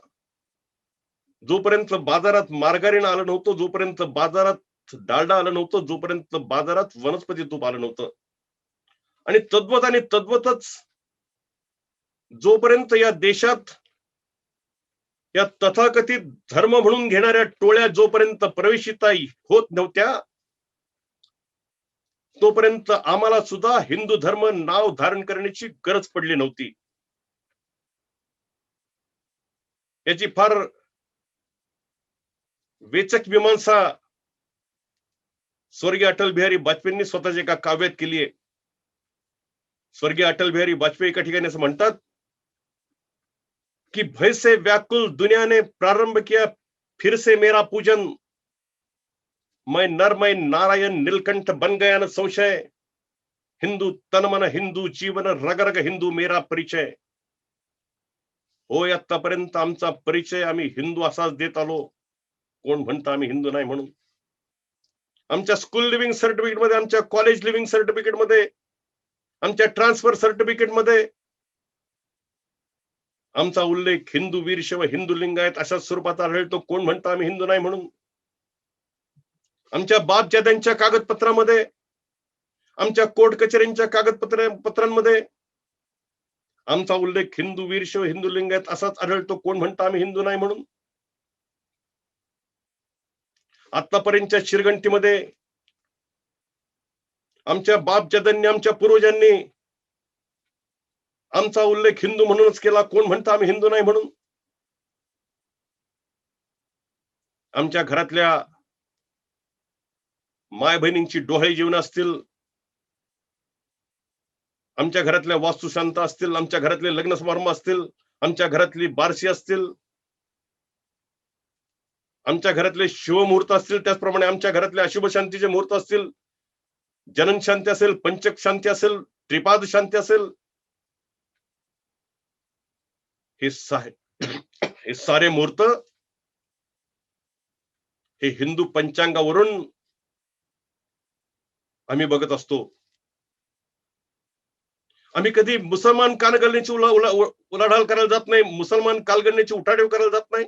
जोपर्यंत बाजारात मार्गारीन आलं नव्हतं, जोपर्यंत बाजारात डालडा आलं नव्हतं, जोपर्यंत बाजारात वनस्पती तूप आलं नव्हतं. आणि तद्वतच जोपर्यंत या देशात या तथाकथित धर्म म्हणून घेणाऱ्या टोळ्या जोपर्यंत प्रवेशिता होत नव्हत्या तोपर्यंत आम्हाला सुद्धा हिंदू धर्म नाव धारण करण्याची गरज पडली नव्हती. याची फार वेचक मीमांसा स्वर्गीय अटल बिहारी वाजपेयींनी स्वतःच्या एका काव्यात केली आहे. स्वर्गीय अटल बिहारी वाजपेयी एका ठिकाणी असं म्हणतात कि भय से व्याकुल दुनिया ने प्रारंभ किया फिर से मेरा पूजन, मैं नर मैं नारायण नीलकंठ बन गया न संशय, हिंदू तन मन हिंदू जीवन रग रग हिंदू मेरा परिचय. होय आतापर्यंत आमचा परिचय आम्ही हिंदू असाच देत आलो. कोण म्हणतं आम्ही हिंदू नाही म्हणून? आमच्या स्कूल लिव्हिंग सर्टिफिकेट मध्ये, आमच्या कॉलेज लिव्हिंग सर्टिफिकेट मध्ये, आमच्या ट्रान्सफर सर्टिफिकेट मध्ये आमचा उल्लेख हिंदू वीर शिव हिंदू लिंगायत अशा स्वरूपात आढळतो. कोण म्हणतं आम्ही हिंदू नाही म्हणून? आमच्या बापजाद्यांच्या कागदपत्रामध्ये, आमच्या कोर्ट कचेऱ्यांच्या कागदपत्रांमध्ये आमचा उल्लेख हिंदू वीर शिव हिंदू लिंगायत असाच आढळतो. कोण म्हणतं आम्ही हिंदू नाही म्हणून? आतापर्यंतच्या शिरगंटीमध्ये आमच्या बापजाद्यांनी, आमच्या पूर्वजांनी आमचा उल्लेख हिंदू म्हणूनच केला. कोण म्हणतं आम्ही हिंदू नाही म्हणून? आमच्या घरातल्या माय बहिणींची डोहाळी जीवन असतील, आमच्या घरातल्या वास्तुशांत असतील, आमच्या घरातले लग्न समारंभ असतील, आमच्या घरातली बारशी असतील, आमच्या घरातले शिवमुहूर्त असतील, त्याचप्रमाणे आमच्या घरातले अशुभ शांतीचे मुहूर्त असतील, जनन शांती असेल, पंचक शांती असेल, त्रिपाद शांती असेल, हे सारे मुहूर्त हे हिंदू पंचांगावरून आम्ही बघत असतो. आम्ही कधी मुसलमान कालगणनेची उलाढाल करायला जात नाही, मुसलमान कालगणनेची उठाठेव करायला जात नाही.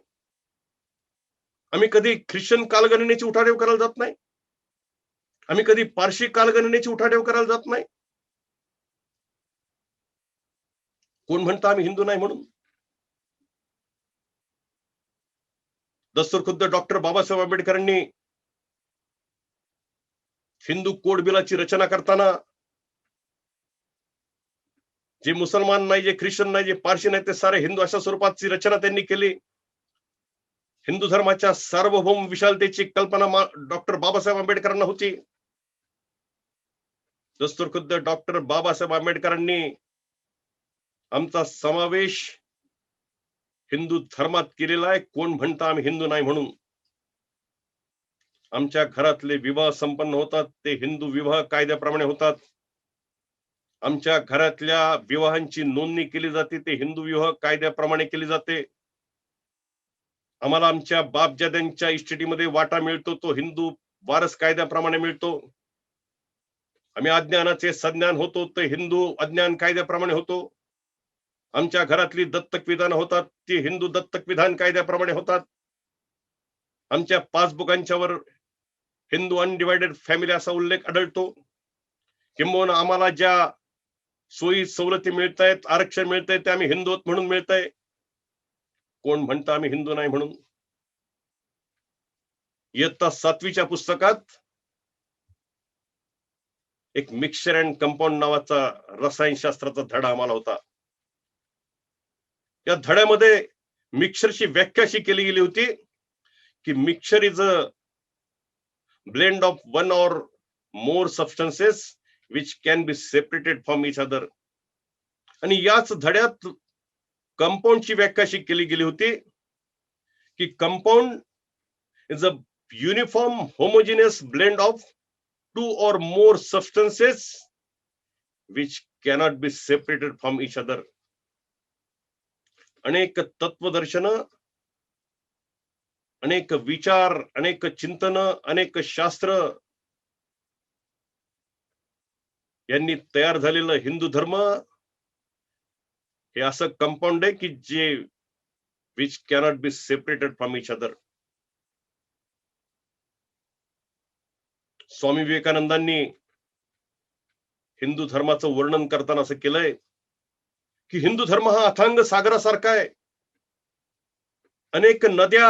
आम्ही कधी ख्रिश्चन कालगणनेची उठाठेव करायला जात नाही. आम्ही कधी पारशी कालगणनेची उठाठेव करायला जात नाही. कोण म्हणतं आम्ही हिंदू नाही म्हणून? दस्तूर खुद्द डॉक्टर बाबासाहेब आंबेडकरांनी हिंदू कोड बिलाची रचना करताना जे मुसलमान नाही, जे ख्रिश्चन नाही, जे पारशी नाही, ते सारे हिंदू अशा स्वरूपाची रचना त्यांनी केली. हिंदू धर्माच्या सार्वभौम विशालतेची कल्पना डॉक्टर बाबासाहेब आंबेडकरांना होती. दस्तूर खुद्द डॉक्टर बाबासाहेब आंबेडकरांनी आमचा समावेश हिंदू धर्मात केलेला आहे. कोण म्हणतं आम्ही हिंदू नाही म्हणून? आमच्या घरातले विवाह संपन्न होतात ते हिंदू विवाह कायद्याप्रमाणे होतात. आमच्या घरातल्या विवाहांची नोंदणी केली जाते ते हिंदू विवाह कायद्याप्रमाणे केली जाते. आम्हाला आमच्या बापजाद्यांच्या इस्टेटीमध्ये वाटा मिळतो तो हिंदू वारस कायद्याप्रमाणे मिळतो. आम्ही अज्ञानाचे सज्ञान होतो ते हिंदू अज्ञान कायद्याप्रमाणे होतो. आमच्या घरातली दत्तक विधान होतात ती हिंदू दत्तक विधान कायद्याप्रमाणे होतात. आमच्या पासबुकांच्यावर हिंदू अनडिवायडेड फॅमिली असा उल्लेख आढळतो. किंबहुना आम्हाला ज्या सोयी सवलती मिळत आहेत, आरक्षण मिळतंय ते आम्ही हिंदू म्हणून मिळतंय. कोण म्हणतं आम्ही हिंदू नाही म्हणून? इयत्ता 7वीच्या पुस्तकात एक मिक्सचर अँड कंपाऊंड नावाचा रसायनशास्त्राचा धडा आम्हाला होता. या धड्यामध्ये मिक्सरची व्याख्या अशी केली गेली होती की mixture is a blend of one or more substances which can be separated from each other. आणि याच धड्यात कंपाऊंडची व्याख्या अशी केली गेली होती की compound is a uniform homogeneous blend of two or more substances which cannot be separated from each other. अनेक तत्वदर्शन, अनेक विचार, अनेक चिंतन, अनेक शास्त्र यांनी तयार झालेलं हिंदू धर्म हे असं कंपाऊंड आहे की जे which cannot be separated from each other. स्वामी विवेकानंदांनी हिंदू धर्माचं वर्णन करताना असं केलंय की हिंदू धर्म हा अथांग सागरासारखा आहे. अनेक नद्या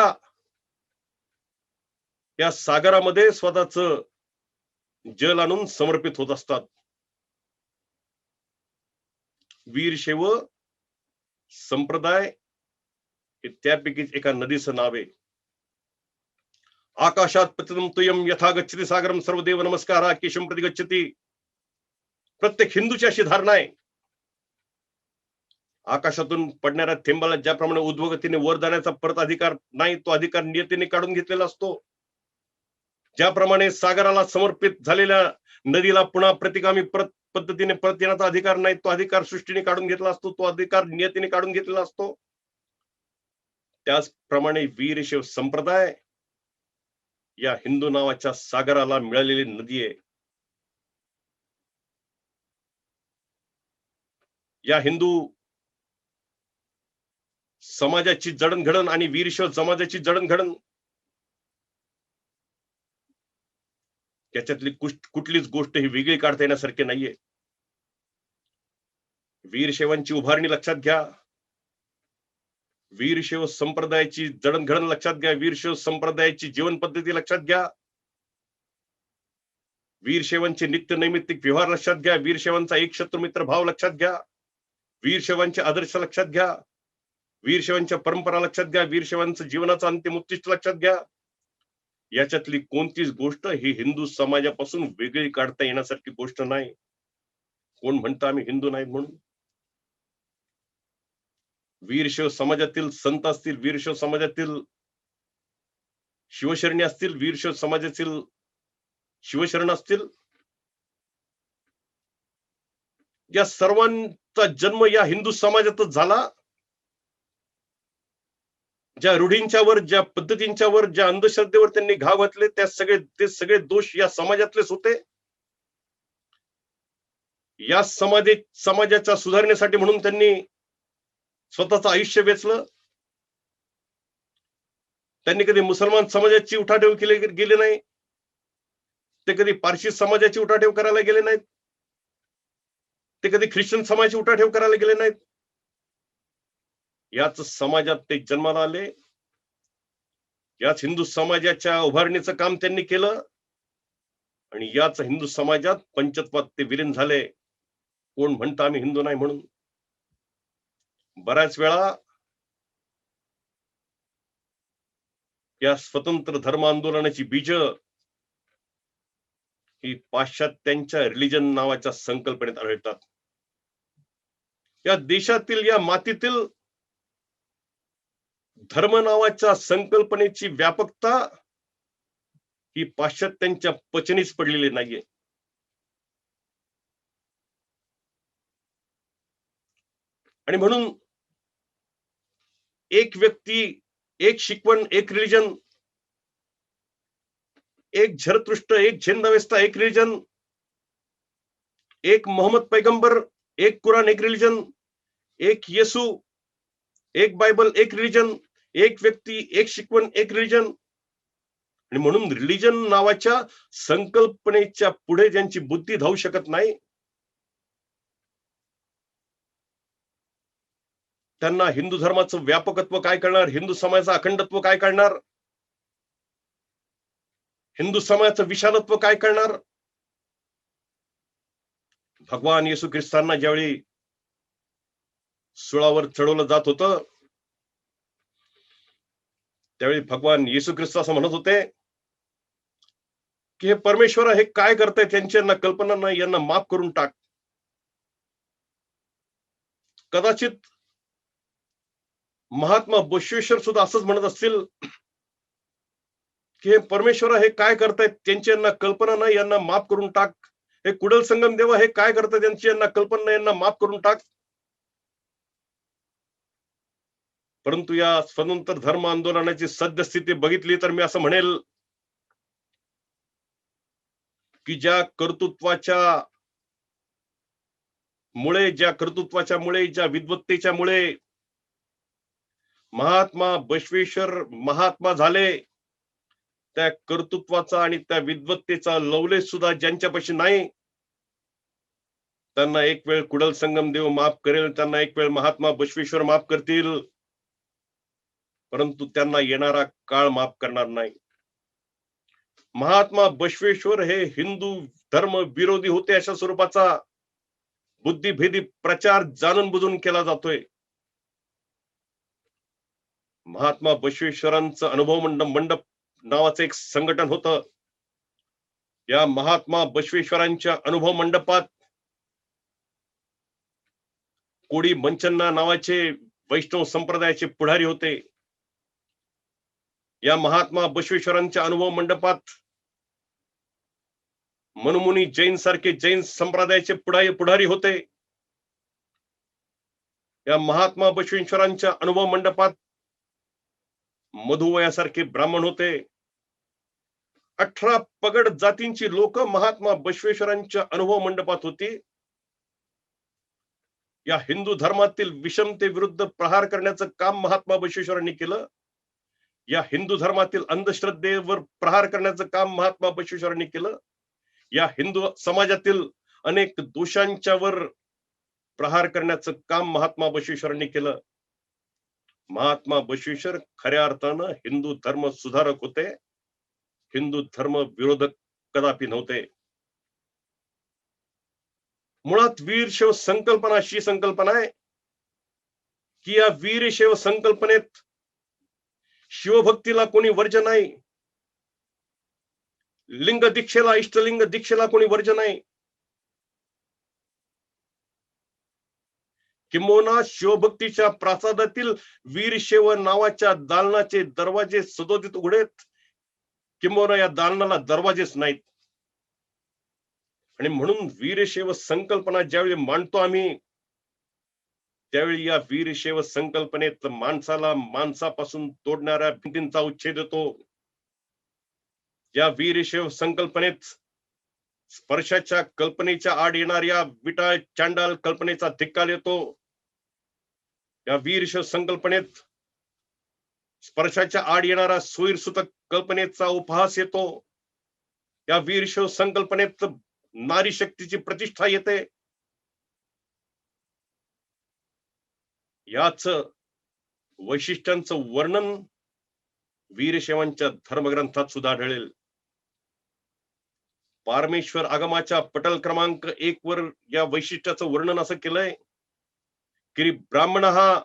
या सागरामध्ये स्वतःच जल आणून समर्पित होत असतात. वीरशैव संप्रदाय हे त्यापैकीच एका नदीचं नाव आहे. आकाशात पतितं तुयं यथा गच्छति सागरम सर्वदेव नमस्कार केशम प्रति गच्छति. प्रत्येक हिंदूची अशी धारणा आहे. आकाशातून पडणाऱ्या थेंबाला ज्याप्रमाणे उद्भवगतीने वर जाण्याचा परत अधिकार नाही, तो अधिकार नियतीने काढून घेतलेला असतो. ज्याप्रमाणे सागराला समर्पित झालेल्या नदीला पुन्हा प्रतिगामी पद्धतीने परत येण्याचा अधिकार नाही, तो अधिकार सृष्टीने काढून घेतला असतो, तो अधिकार नियतीने काढून घेतलेला असतो. त्याचप्रमाणे वीरशैव संप्रदाय या हिंदू नावाच्या सागराला मिळालेली नदी आहे. या हिंदू समाजाची जडणघडण आणि वीरशैव समाजाची जडणघडण त्याच्यातली कुठलीच गोष्ट ही वेगळी काढता येण्यासारखी नाहीये. वीरशैवांची उभारणी लक्षात घ्या, वीरशैव संप्रदायाची जडणघडण लक्षात घ्या, वीरशैव संप्रदायाची जीवन पद्धती लक्षात घ्या, वीरशैवांचे नित्य नैमित्तिक व्यवहार लक्षात घ्या, वीरशैवांचा एक शत्रुमित्र भाव लक्षात घ्या, वीरशैवांचे आदर्श लक्षात घ्या, वीरशैवांच्या परंपरा लक्षात घ्या, वीरशैवांचं जीवनाचं अंतिम उद्दिष्ट लक्षात घ्या. याच्यातली कोणतीच गोष्ट ही हिंदू समाजापासून वेगळी काढता येण्यासारखी गोष्ट नाही. कोण म्हणतं आम्ही हिंदू नाही म्हणून? वीरशैव समाजातील संत असतील, वीरशैव समाजातील शिवशरणी असतील, वीरशैव समाजातील शिवशरण असतील, या सर्वांचा जन्म या हिंदू समाजातच झाला. ज्या रूढींच्या वर, ज्या पद्धतींच्या वर, ज्या अंधश्रद्धेवर त्यांनी घाव घातले, ते सगळे दोष या समाजातलेच होते. या समाजाच्या सुधारणेसाठी म्हणून त्यांनी स्वतःचं आयुष्य वेचलं. त्यांनी कधी मुसलमान समाजाची उठाठेव गेले नाही, ते कधी पारशी समाजाची उठाठेव करायला गेले नाहीत, ते कधी ख्रिश्चन समाजाची उठाठेव करायला गेले नाहीत. याच समाजात ते जन्माला आले, याच हिंदू समाजाच्या उभारणीचं काम त्यांनी केलं आणि याच हिंदू समाजात पंचत्वात ते विलीन झाले. कोण म्हणतं आम्ही हिंदू नाही म्हणून? बऱ्याच वेळा या स्वतंत्र धर्म आंदोलनाची बीज ही पाश्चात्यांच्या रिलिजन नावाच्या संकल्पनेत आढळतात. या देशातील, या मातीतील धर्म नावाच्या संकल्पनेची व्यापकता ही पाश्चात्यांच्या पचनीच पडलेली नाहीये. आणि म्हणून एक व्यक्ती, एक शिकवण, एक रिलिजन, एक झरतृष्ट, एक झेंदावेस्ता, एक रिलिजन, एक मोहम्मद पैगंबर, एक कुराण, एक रिलिजन, एक येसू, एक बायबल, एक रिलिजन, एक व्यक्ती, एक शिकवण, एक रिलिजन. आणि म्हणून रिलिजन नावाच्या संकल्पनेच्या पुढे ज्यांची बुद्धी धावू शकत नाही, त्यांना हिंदू धर्माचं व्यापकत्व काय कळणार, हिंदू समाजाचं अखंडत्व काय कळणार, हिंदू समाजाचं विशालत्व काय कळणार. भगवान येशू ख्रिस्तांना ज्यावेळी सुळावर चढवलं जात होतं, त्यावेळी भगवान येशू ख्रिस्त असं म्हणत होते की हे परमेश्वर हे काय करताय, त्यांच्यांना कल्पना नाही, यांना माफ करून टाक. कदाचित महात्मा बसवेश्वर सुद्धा असंच म्हणत असतील की हे परमेश्वर हे काय करतायत, त्यांच्यांना कल्पना नाही, यांना माफ करून टाक. हे कुडल संगम देवा हे काय करतायत, त्यांची यांना कल्पना नाही, यांना माफ करून टाक. परंतु या स्वतंत्र धर्म आंदोलनाची सद्यस्थिती बघितली तर मी असं म्हणेल की ज्या कर्तृत्वाच्या मुळे, ज्या विद्वत्तेच्या मुळे महात्मा बसवेश्वर महात्मा झाले, त्या कर्तृत्वाचा आणि त्या विद्वत्तेचा लवलेश सुद्धा ज्यांच्यापाशी नाही, त्यांना एक वेळ कुडल संगम देव माफ करेल, त्यांना एक वेळ महात्मा बसवेश्वर माफ करतील, परंतु त्यांना येणारा काळ माफ करणार नाही. महात्मा बसवेश्वर हे हिंदू धर्म विरोधी होते अशा स्वरूपाचा बुद्धिभेदी प्रचार जाणून बुजून केला जातोय. महात्मा बसवेश्वरांचं अनुभव मंडप नावाचं एक संघटन होतं. या महात्मा बसवेश्वरांच्या अनुभव मंडपात कोडी मंचन्ना नावाचे वैष्णव संप्रदायाचे पुढारी होते. या महात्मा बसवेश्वरांच्या अनुभव मंडपात मनुमुनी जैन सारखे जैन संप्रदायाचे पुढारी होते. या महात्मा बसवेश्वरांच्या अनुभव मंडपात मधुवयासारखे ब्राह्मण होते. 18 पगड जातींची लोक महात्मा बसवेश्वरांच्या अनुभव मंडपात होती. या हिंदू धर्मातील विषमते विरुद्ध प्रहार करण्याचं काम महात्मा बसवेश्वरांनी केलं. या हिंदू धर्मातील अंधश्रद्धेवर प्रहार करण्याचं काम महात्मा बसवेश्वरांनी केलं. या हिंदू समाजातील अनेक दोषांच्यावर प्रहार करण्याचं काम महात्मा बसवेश्वरांनी केलं. महात्मा बसवेश्वर खऱ्या अर्थानं हिंदू धर्म सुधारक होते, हिंदू धर्म विरोधक कदापि नव्हते. मुळात वीरशैव संकल्पना अशी संकल्पना आहे की या वीरशैव संकल्पनेत शिवभक्तीला कोणी वर्ज नाही, लिंग दीक्षेला, इष्टलिंग दीक्षेला कोणी वर्ज नाही. किंबहुना शिवभक्तीच्या प्रासादातील वीरशैव नावाच्या दालनाचे दरवाजे सदोदित उघडेत, किंबहुना या दालनाला दरवाजेच नाहीत. आणि म्हणून वीरशैव संकल्पना ज्यावेळी मांडतो आम्ही, त्यावेळी या वीरशैव संकल्पनेत माणसाला माणसापासून तोडणाऱ्या भिंतींचा उच्छेद होतो. या वीरशैव संकल्पनेत स्पर्शाच्या कल्पनेच्या आड येणाऱ्या विटाळ चांडाल कल्पनेचा धिक्कार येतो. या वीरशैव संकल्पनेत स्पर्शाच्या आड येणारा सोयीरसूतक कल्पनेचा उपहास येतो. या वीरशैव संकल्पनेत नारी शक्तीची प्रतिष्ठा येते. याच वैशिष्ट्यांचं वर्णन वीरशैवांच्या धर्मग्रंथात सुद्धा आढळेल. पारमेश्वर आगमाच्या पटल क्रमांक 1 वर या वैशिष्ट्याचं वर्णन असं केलंय की ब्राह्मण हा,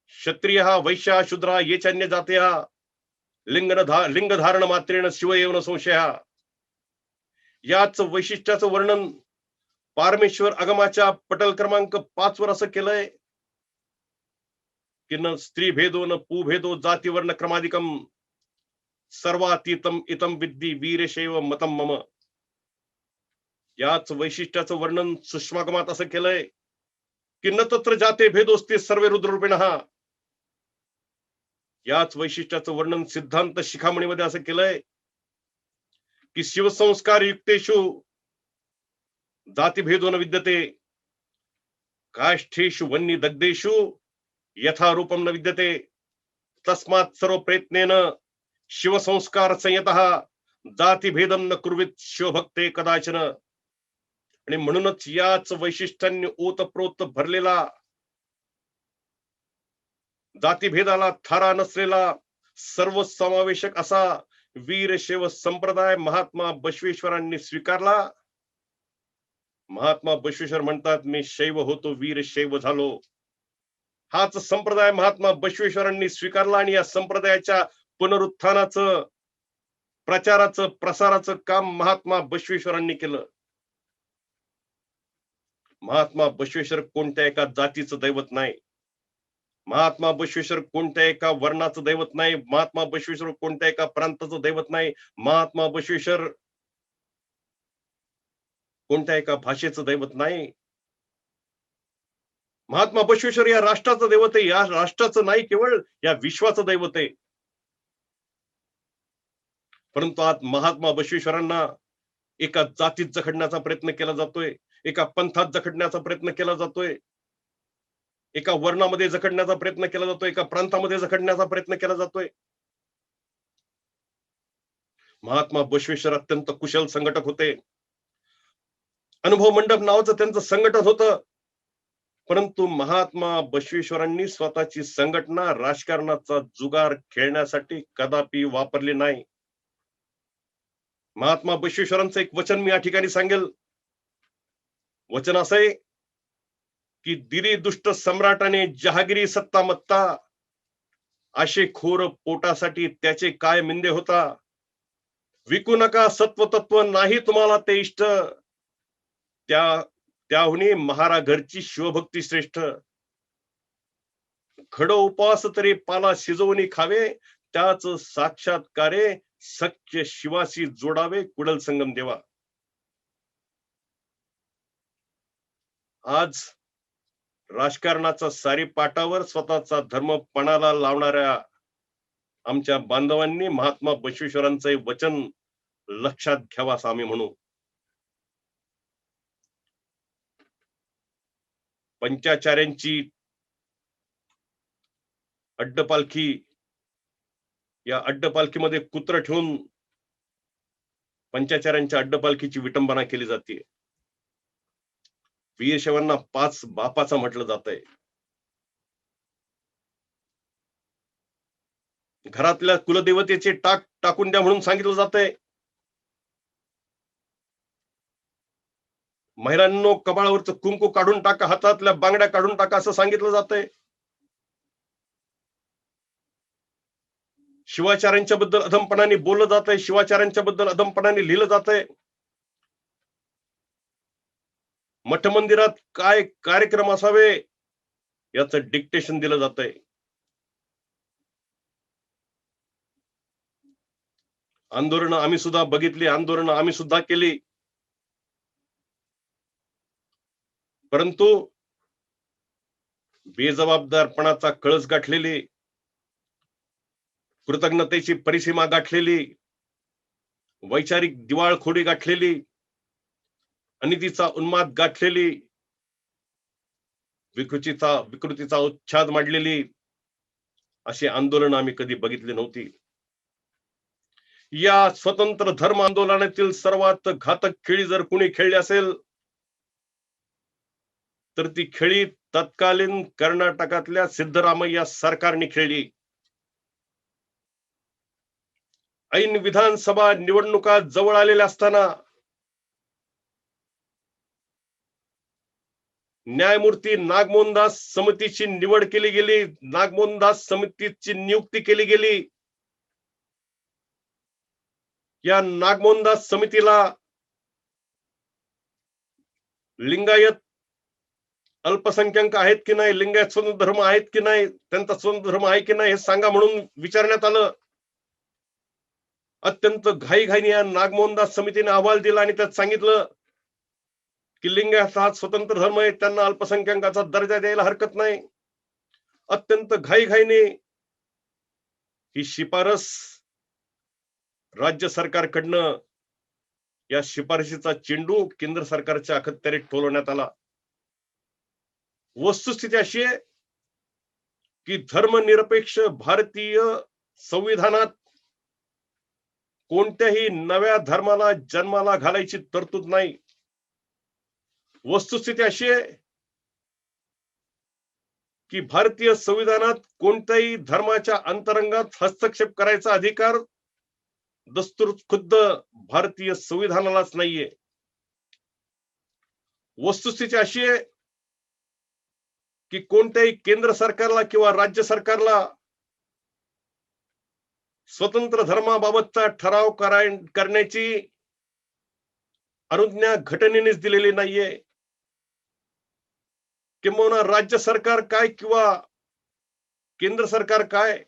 क्षत्रिय हा, वैश्य शूद्र ये चान्य जाते हा, लिंग धारण मात्रेण शिव येवन संशय. याच वैशिष्ट्याचं वर्णन पारमेश्वर आगमाच्या पटल क्रमांक 5 वर असं केलंय की न स्त्री भेदो न पुभेदो जातीवर्ण क्रमाधिकम सर्वातीतम इतम विद्धी वीरशैव मतम मम. याच वैशिष्ट्याचं वर्णन सुषमागमात असं केलंय की न तत्र जाते भेदोस्ते सर्वे रुद्ररूपिणः. याच वैशिष्ट्याचं वर्णन सिद्धांत शिखामणीमध्ये असं केलंय की शिवसंस्कार युक्तेषु जातिभेदो न विद्यते, काष्ठेषु वन्नी दग्धेषु यथा रूपम न विद्यते, तस्मात् सर्व प्रयत्नेन शिवसंस्कार संयतः जातिभेदम न कुर्वित शिवभक्ते कदाचन. आणि म्हणूनच याच वैशिष्ट्यांनी ओतप्रोत भरलेला जातीभेदाला थारा नसलेला सर्वसमावेशक असा वीरशैव संप्रदाय महात्मा बसवेश्वरांनी स्वीकारला. महात्मा बसवेश्वर म्हणतात, मी शैव होतो वीरशैव झालो. हाच संप्रदाय महात्मा बसवेश्वरांनी स्वीकारला आणि या संप्रदायाच्या पुनरुत्थानाचं, प्रचाराचं, प्रसाराचं काम महात्मा बसवेश्वरांनी केलं. महात्मा बसवेश्वर कोणत्या एका जातीचं दैवत नाही. महात्मा बसवेश्वर कोणत्या एका वर्णाचं दैवत नाही. महात्मा बसवेश्वर कोणत्या एका प्रांताचं दैवत नाही. महात्मा बसवेश्वर कोणत्या एका भाषेचं दैवत नाही. महात्मा बसवेश्वर या राष्ट्राचं दैवत आहे. या राष्ट्राचं नाही, केवळ या विश्वाचं दैवत आहे. परंतु आज महात्मा बसवेश्वरांना एका जातीत जखडण्याचा प्रयत्न केला जातोय, एका पंथात जखडण्याचा प्रयत्न केला जातोय, एका वर्णामध्ये जखडण्याचा प्रयत्न केला जातोय, एका प्रांतामध्ये जखडण्याचा प्रयत्न केला जातोय. महात्मा बसवेश्वर अत्यंत कुशल संघटक होते. अनुभव मंडप नावाचं त्यांचं संघटन होतं. परंतु महात्मा बसवेश्वरांनी स्वतःची संघटना राजकारणाचा जुगार खेळण्यासाठी कदापि वापरली नाही. महात्मा बसवेश्वरांचं एक वचन मी या ठिकाणी सांगेल. वचन असं आहे की दिरी दुष्ट सम्राटाने जहागिरी सत्ता मत्ता, असे खोर पोटासाठी त्याचे काय मिंदे होता. विकू नका सत्व तत्व, नाही तुम्हाला ते इष्ट, त्याहुनी महारा घरची शिवभक्ती श्रेष्ठ. खड उपवास तरी पाला शिजवून खावे, त्याच साक्षात्कारे सख्य शिवासी जोडावे कुडल संगम देवा. आज राजकारणाचा सारी पाटावर स्वतःचा धर्म पणाला लावणाऱ्या आमच्या बांधवांनी महात्मा बसवेश्वरांचे वचन लक्षात घ्यावा असं आम्ही म्हणू. पंचाचार्यांची अड्डपालखी, या अड्डपालखीमध्ये कुत्र ठेवून पंचाचार्यांच्या अड्डपालखीची विटंबना केली जाते. वीरशैवांना 5 बापाचा म्हटलं जातंय. घरातल्या कुलदेवतेचे टाकून द्या म्हणून सांगितलं जातंय. महिलांनो कपाळावरचं कुंकू काढून टाका, हातातल्या बांगड्या काढून टाका असं सांगितलं जातंय. शिवाचार्यांच्या बद्दल अधमपणाने बोललं जातंय. शिवाचार्यांच्या बद्दल अधमपणाने लिहिलं जातंय. मठ मंदिरात काय कार्यक्रम असावे याचं डिक्टेशन दिलं जातंय. आंदोलनं आम्ही सुद्धा बघितली, आंदोलनं आम्ही सुद्धा केली. परंतु बेजबाबदारपणाचा कळस गाठलेली, कृतज्ञतेची परिसीमा गाठलेली, वैचारिक दिवाळखोरी गाठलेली, अनितीचा उन्माद गाठलेली, विकृतीचा उच्छाद मांडलेली अशी आंदोलन आम्ही कधी बघितली नव्हती. या स्वतंत्र धर्म आंदोलनातील सर्वात घातक खेळी जर कुणी खेळली असेल तर ती खेळी तत्कालीन कर्नाटकातल्या सिद्धरामय्या सरकारने खेळली. ऐन विधानसभा निवडणुका जवळ आलेल्या असताना न्यायमूर्ती नागमोहन दास समितीची निवड केली गेली, नागमोहन दास समितीची नियुक्ती केली गेली. या नागमोहन दास समितीला लिंगायत अल्पसंख्याक आहेत की नाही, लिंगायत स्वतंत्र धर्म आहेत की नाही, त्यांचा स्वतंत्र धर्म आहे की नाही हे सांगा म्हणून विचारण्यात आलं. अत्यंत घाईघाईने या नागमोहन दास समितीने अहवाल दिला आणि त्यात सांगितलं की लिंगायत हा स्वतंत्र धर्म आहे, त्यांना अल्पसंख्याकाचा दर्जा द्यायला हरकत नाही. अत्यंत घाईघाईने ही शिफारस राज्य सरकारकडनं, या शिफारशीचा चेंडू केंद्र सरकारच्या अखत्यारीत ठेवण्यात आला. वस्तुस्थिती अशी आहे की धर्मनिरपेक्ष भारतीय संविधानात कोणत्याही नव्या धर्माला जन्माला घालायची तरतूद नाही. वस्तुस्थिती अशी आहे की भारतीय संविधानात कोणत्याही धर्माच्या अंतरंगात हस्तक्षेप करायचा अधिकार दस्तूर खुद्द भारतीय संविधानालाच नाहीये. वस्तुस्थिती अशी आहे की कोणत्याही केंद्र सरकारला किंवा राज्य सरकारला स्वतंत्र धर्माबाबतचा ठराव करण्याची अनुज्ञा घटनेनेच दिलेली नाहीये. किंबहुना राज्य सरकार काय किंवा केंद्र सरकार काय,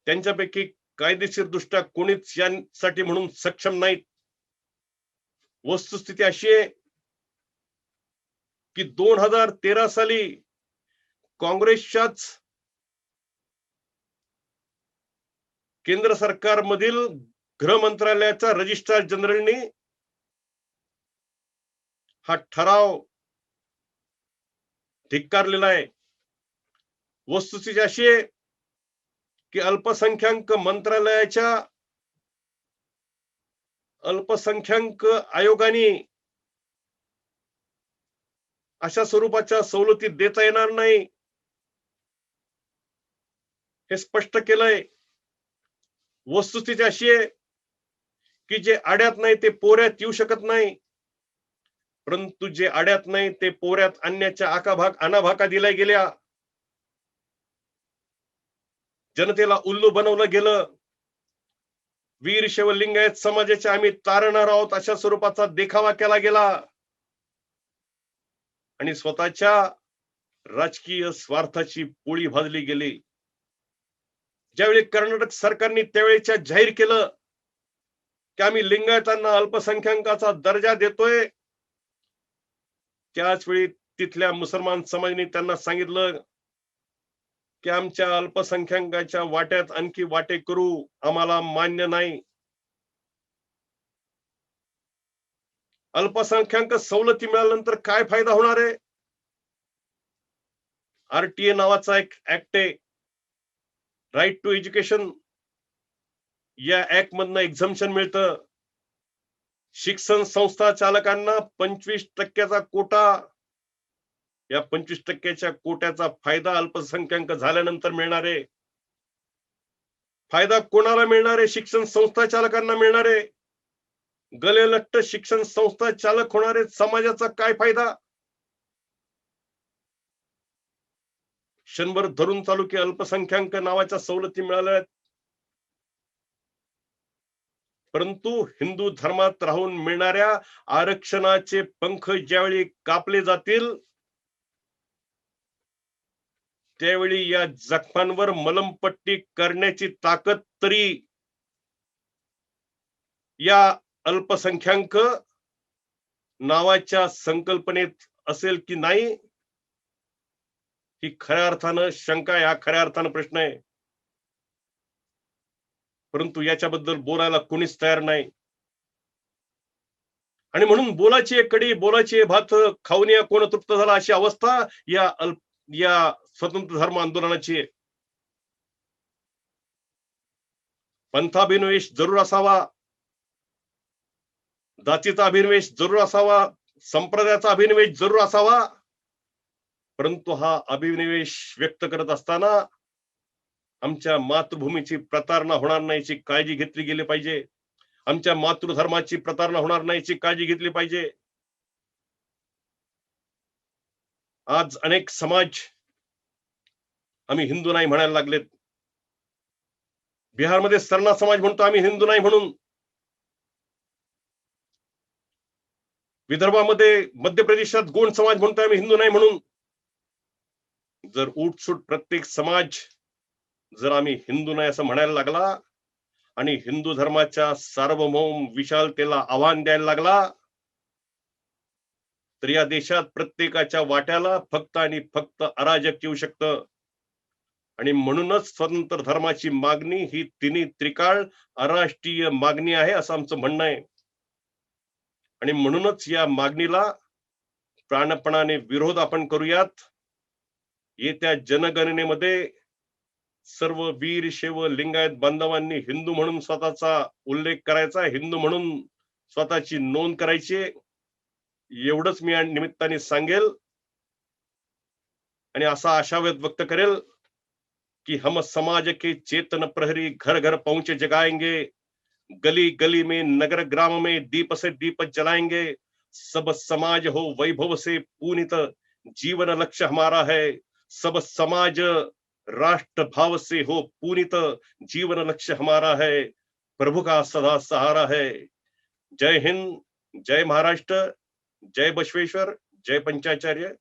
त्यांच्यापैकी कायदेशीर दृष्ट्या कोणीच यांसाठी म्हणून सक्षम नाहीत. वस्तुस्थिती अशी आहे की 2013 साली काँग्रेसच्याच केंद्र सरकारमधील गृह मंत्रालयाच्या रजिस्ट्रार जनरलनी हा ठराव धिक्कारलेला आहे. वस्तुस्थिती अशी आहे की अल्पसंख्याक मंत्रालयाच्या अल्पसंख्याक आयोगाने अशा स्वरूपाच्या सवलती देता येणार नाही हे स्पष्ट केलंय. वस्तुस्थिती अशी आहे की जे आड्यात नाही ते पोऱ्यात येऊ शकत नाही, परंतु जे आड्यात नाही ते पोऱ्यात आणण्याच्या अनाभाका दिल्या गेल्या. जनतेला उल्लू बनवलं गेलं. वीरशैव लिंगायत समाजाचे आम्ही तारणार आहोत अशा स्वरूपाचा देखावा केला गेला आणि स्वतःच्या राजकीय स्वार्थाची पोळी भाजली गेली. ज्यावेळी कर्नाटक सरकारने त्यावेळेच्या जाहीर केलं की आम्ही लिंगायतांना अल्पसंख्याकाचा दर्जा देतोय, त्याच वेळी तिथल्या मुसलमान समाजाने त्यांना सांगितलं की आमच्या अल्पसंख्याकाच्या वाट्यात आणखी वाटे करू आम्हाला मान्य नाही. अल्पसंख्याक सवलती मिळाल्यानंतर काय फायदा होणार आहे? आरटीए नावाचा एक ऍक्ट आहे, राईट टू एज्युकेशन. या ऍक्ट मधनं एक्झम्पशन मिळतं. शिक्षण संस्था चालकांना 25% कोटा, या 25% कोट्याचा फायदा अल्पसंख्याक झाल्यानंतर मिळणार आहे. फायदा कोणाला मिळणार आहे? शिक्षण संस्था चालकांना मिळणार आहे. गलेलट्ट शिक्षण संस्था चालक होणारे समाजाचा काय फायदा? क्षणभर धरून चालू की अल्पसंख्याक नावाच्या सवलती मिळाल्या, परंतु हिंदू धर्मात राहून मिळणाऱ्या आरक्षणाचे पंख ज्यावेळी कापले जातील त्यावेळी या जखमांवर मलमपट्टी करण्याची ताकद तरी या अल्पसंख्याक नावाच्या संकल्पनेत असेल की नाही, ही खऱ्या अर्थानं शंका आहे. हा खऱ्या अर्थानं प्रश्न आहे. परंतु याच्याबद्दल बोलायला कोणीच तयार नाही. आणि म्हणून बोलाची एक कडी, बोलाची भात खाऊन या कोण तृप्त झाला अशी अवस्था या स्वतंत्र धर्म आंदोलनाची आहे. पंथाभिनिवेश जरूर असावा, जातीचा अभिनिवेश जरूर असावा, संप्रदायाचा अभिनिवेश जरूर असावा, परंतु हा अभिनिवेश व्यक्त करत असताना आमच्या मातृभूमीची प्रतारणा होणार नाही याची काळजी घेतली गेली पाहिजे. आमच्या मातृधर्माची प्रतारणा होणार नाही याची काळजी घेतली पाहिजे. आज अनेक समाज आम्ही हिंदू नाही म्हणायला लागलेत. बिहारमध्ये सरना समाज म्हणतो आम्ही हिंदू नाही म्हणून. विदर्भामध्ये, मध्य प्रदेशात गोंड समाज म्हणतो आम्ही हिंदू नाही म्हणून. जर उठसूट प्रत्येक समाज जर आम्ही हिंदू नाही असं म्हणायला लागला आणि हिंदू धर्माच्या सार्वभौम विशालतेला आव्हान द्यायला लागला, तर या देशात प्रत्येकाच्या वाट्याला फक्त आणि फक्त अराजक येऊ शकतं. आणि म्हणूनच स्वतंत्र धर्माची मागणी ही तिन्ही त्रिकाळ अराष्ट्रीय मागणी आहे असं आमचं म्हणणं आहे. आणि म्हणूनच या मागणीला प्राणपणाने विरोध आपण करूयात. येत्या जनगणनेमध्ये सर्व वीर शैव लिंगायत बांधवांनी हिंदू म्हणून स्वतःचा उल्लेख करायचा, हिंदू म्हणून स्वतःची नोंद करायची. एवढंच मी या निमित्ताने सांगेल. आणि असा आशावाद व्यक्त करेल कि हम समाज के चेतन प्रहरी घर घर पहुंचे जगाएंगे, गली गली में नगर ग्राम में दीप से दीप जलाएंगे, सब समाज हो वैभव से पूनित, जीवन लक्ष्य हमारा है, सब समाज राष्ट्र भाव से हो पूनित, जीवन लक्ष्य हमारा है, प्रभु का सदा सहारा है। जय हिंद, जय महाराष्ट्र, जय बसवेश्वर, जय पंचाचार्य।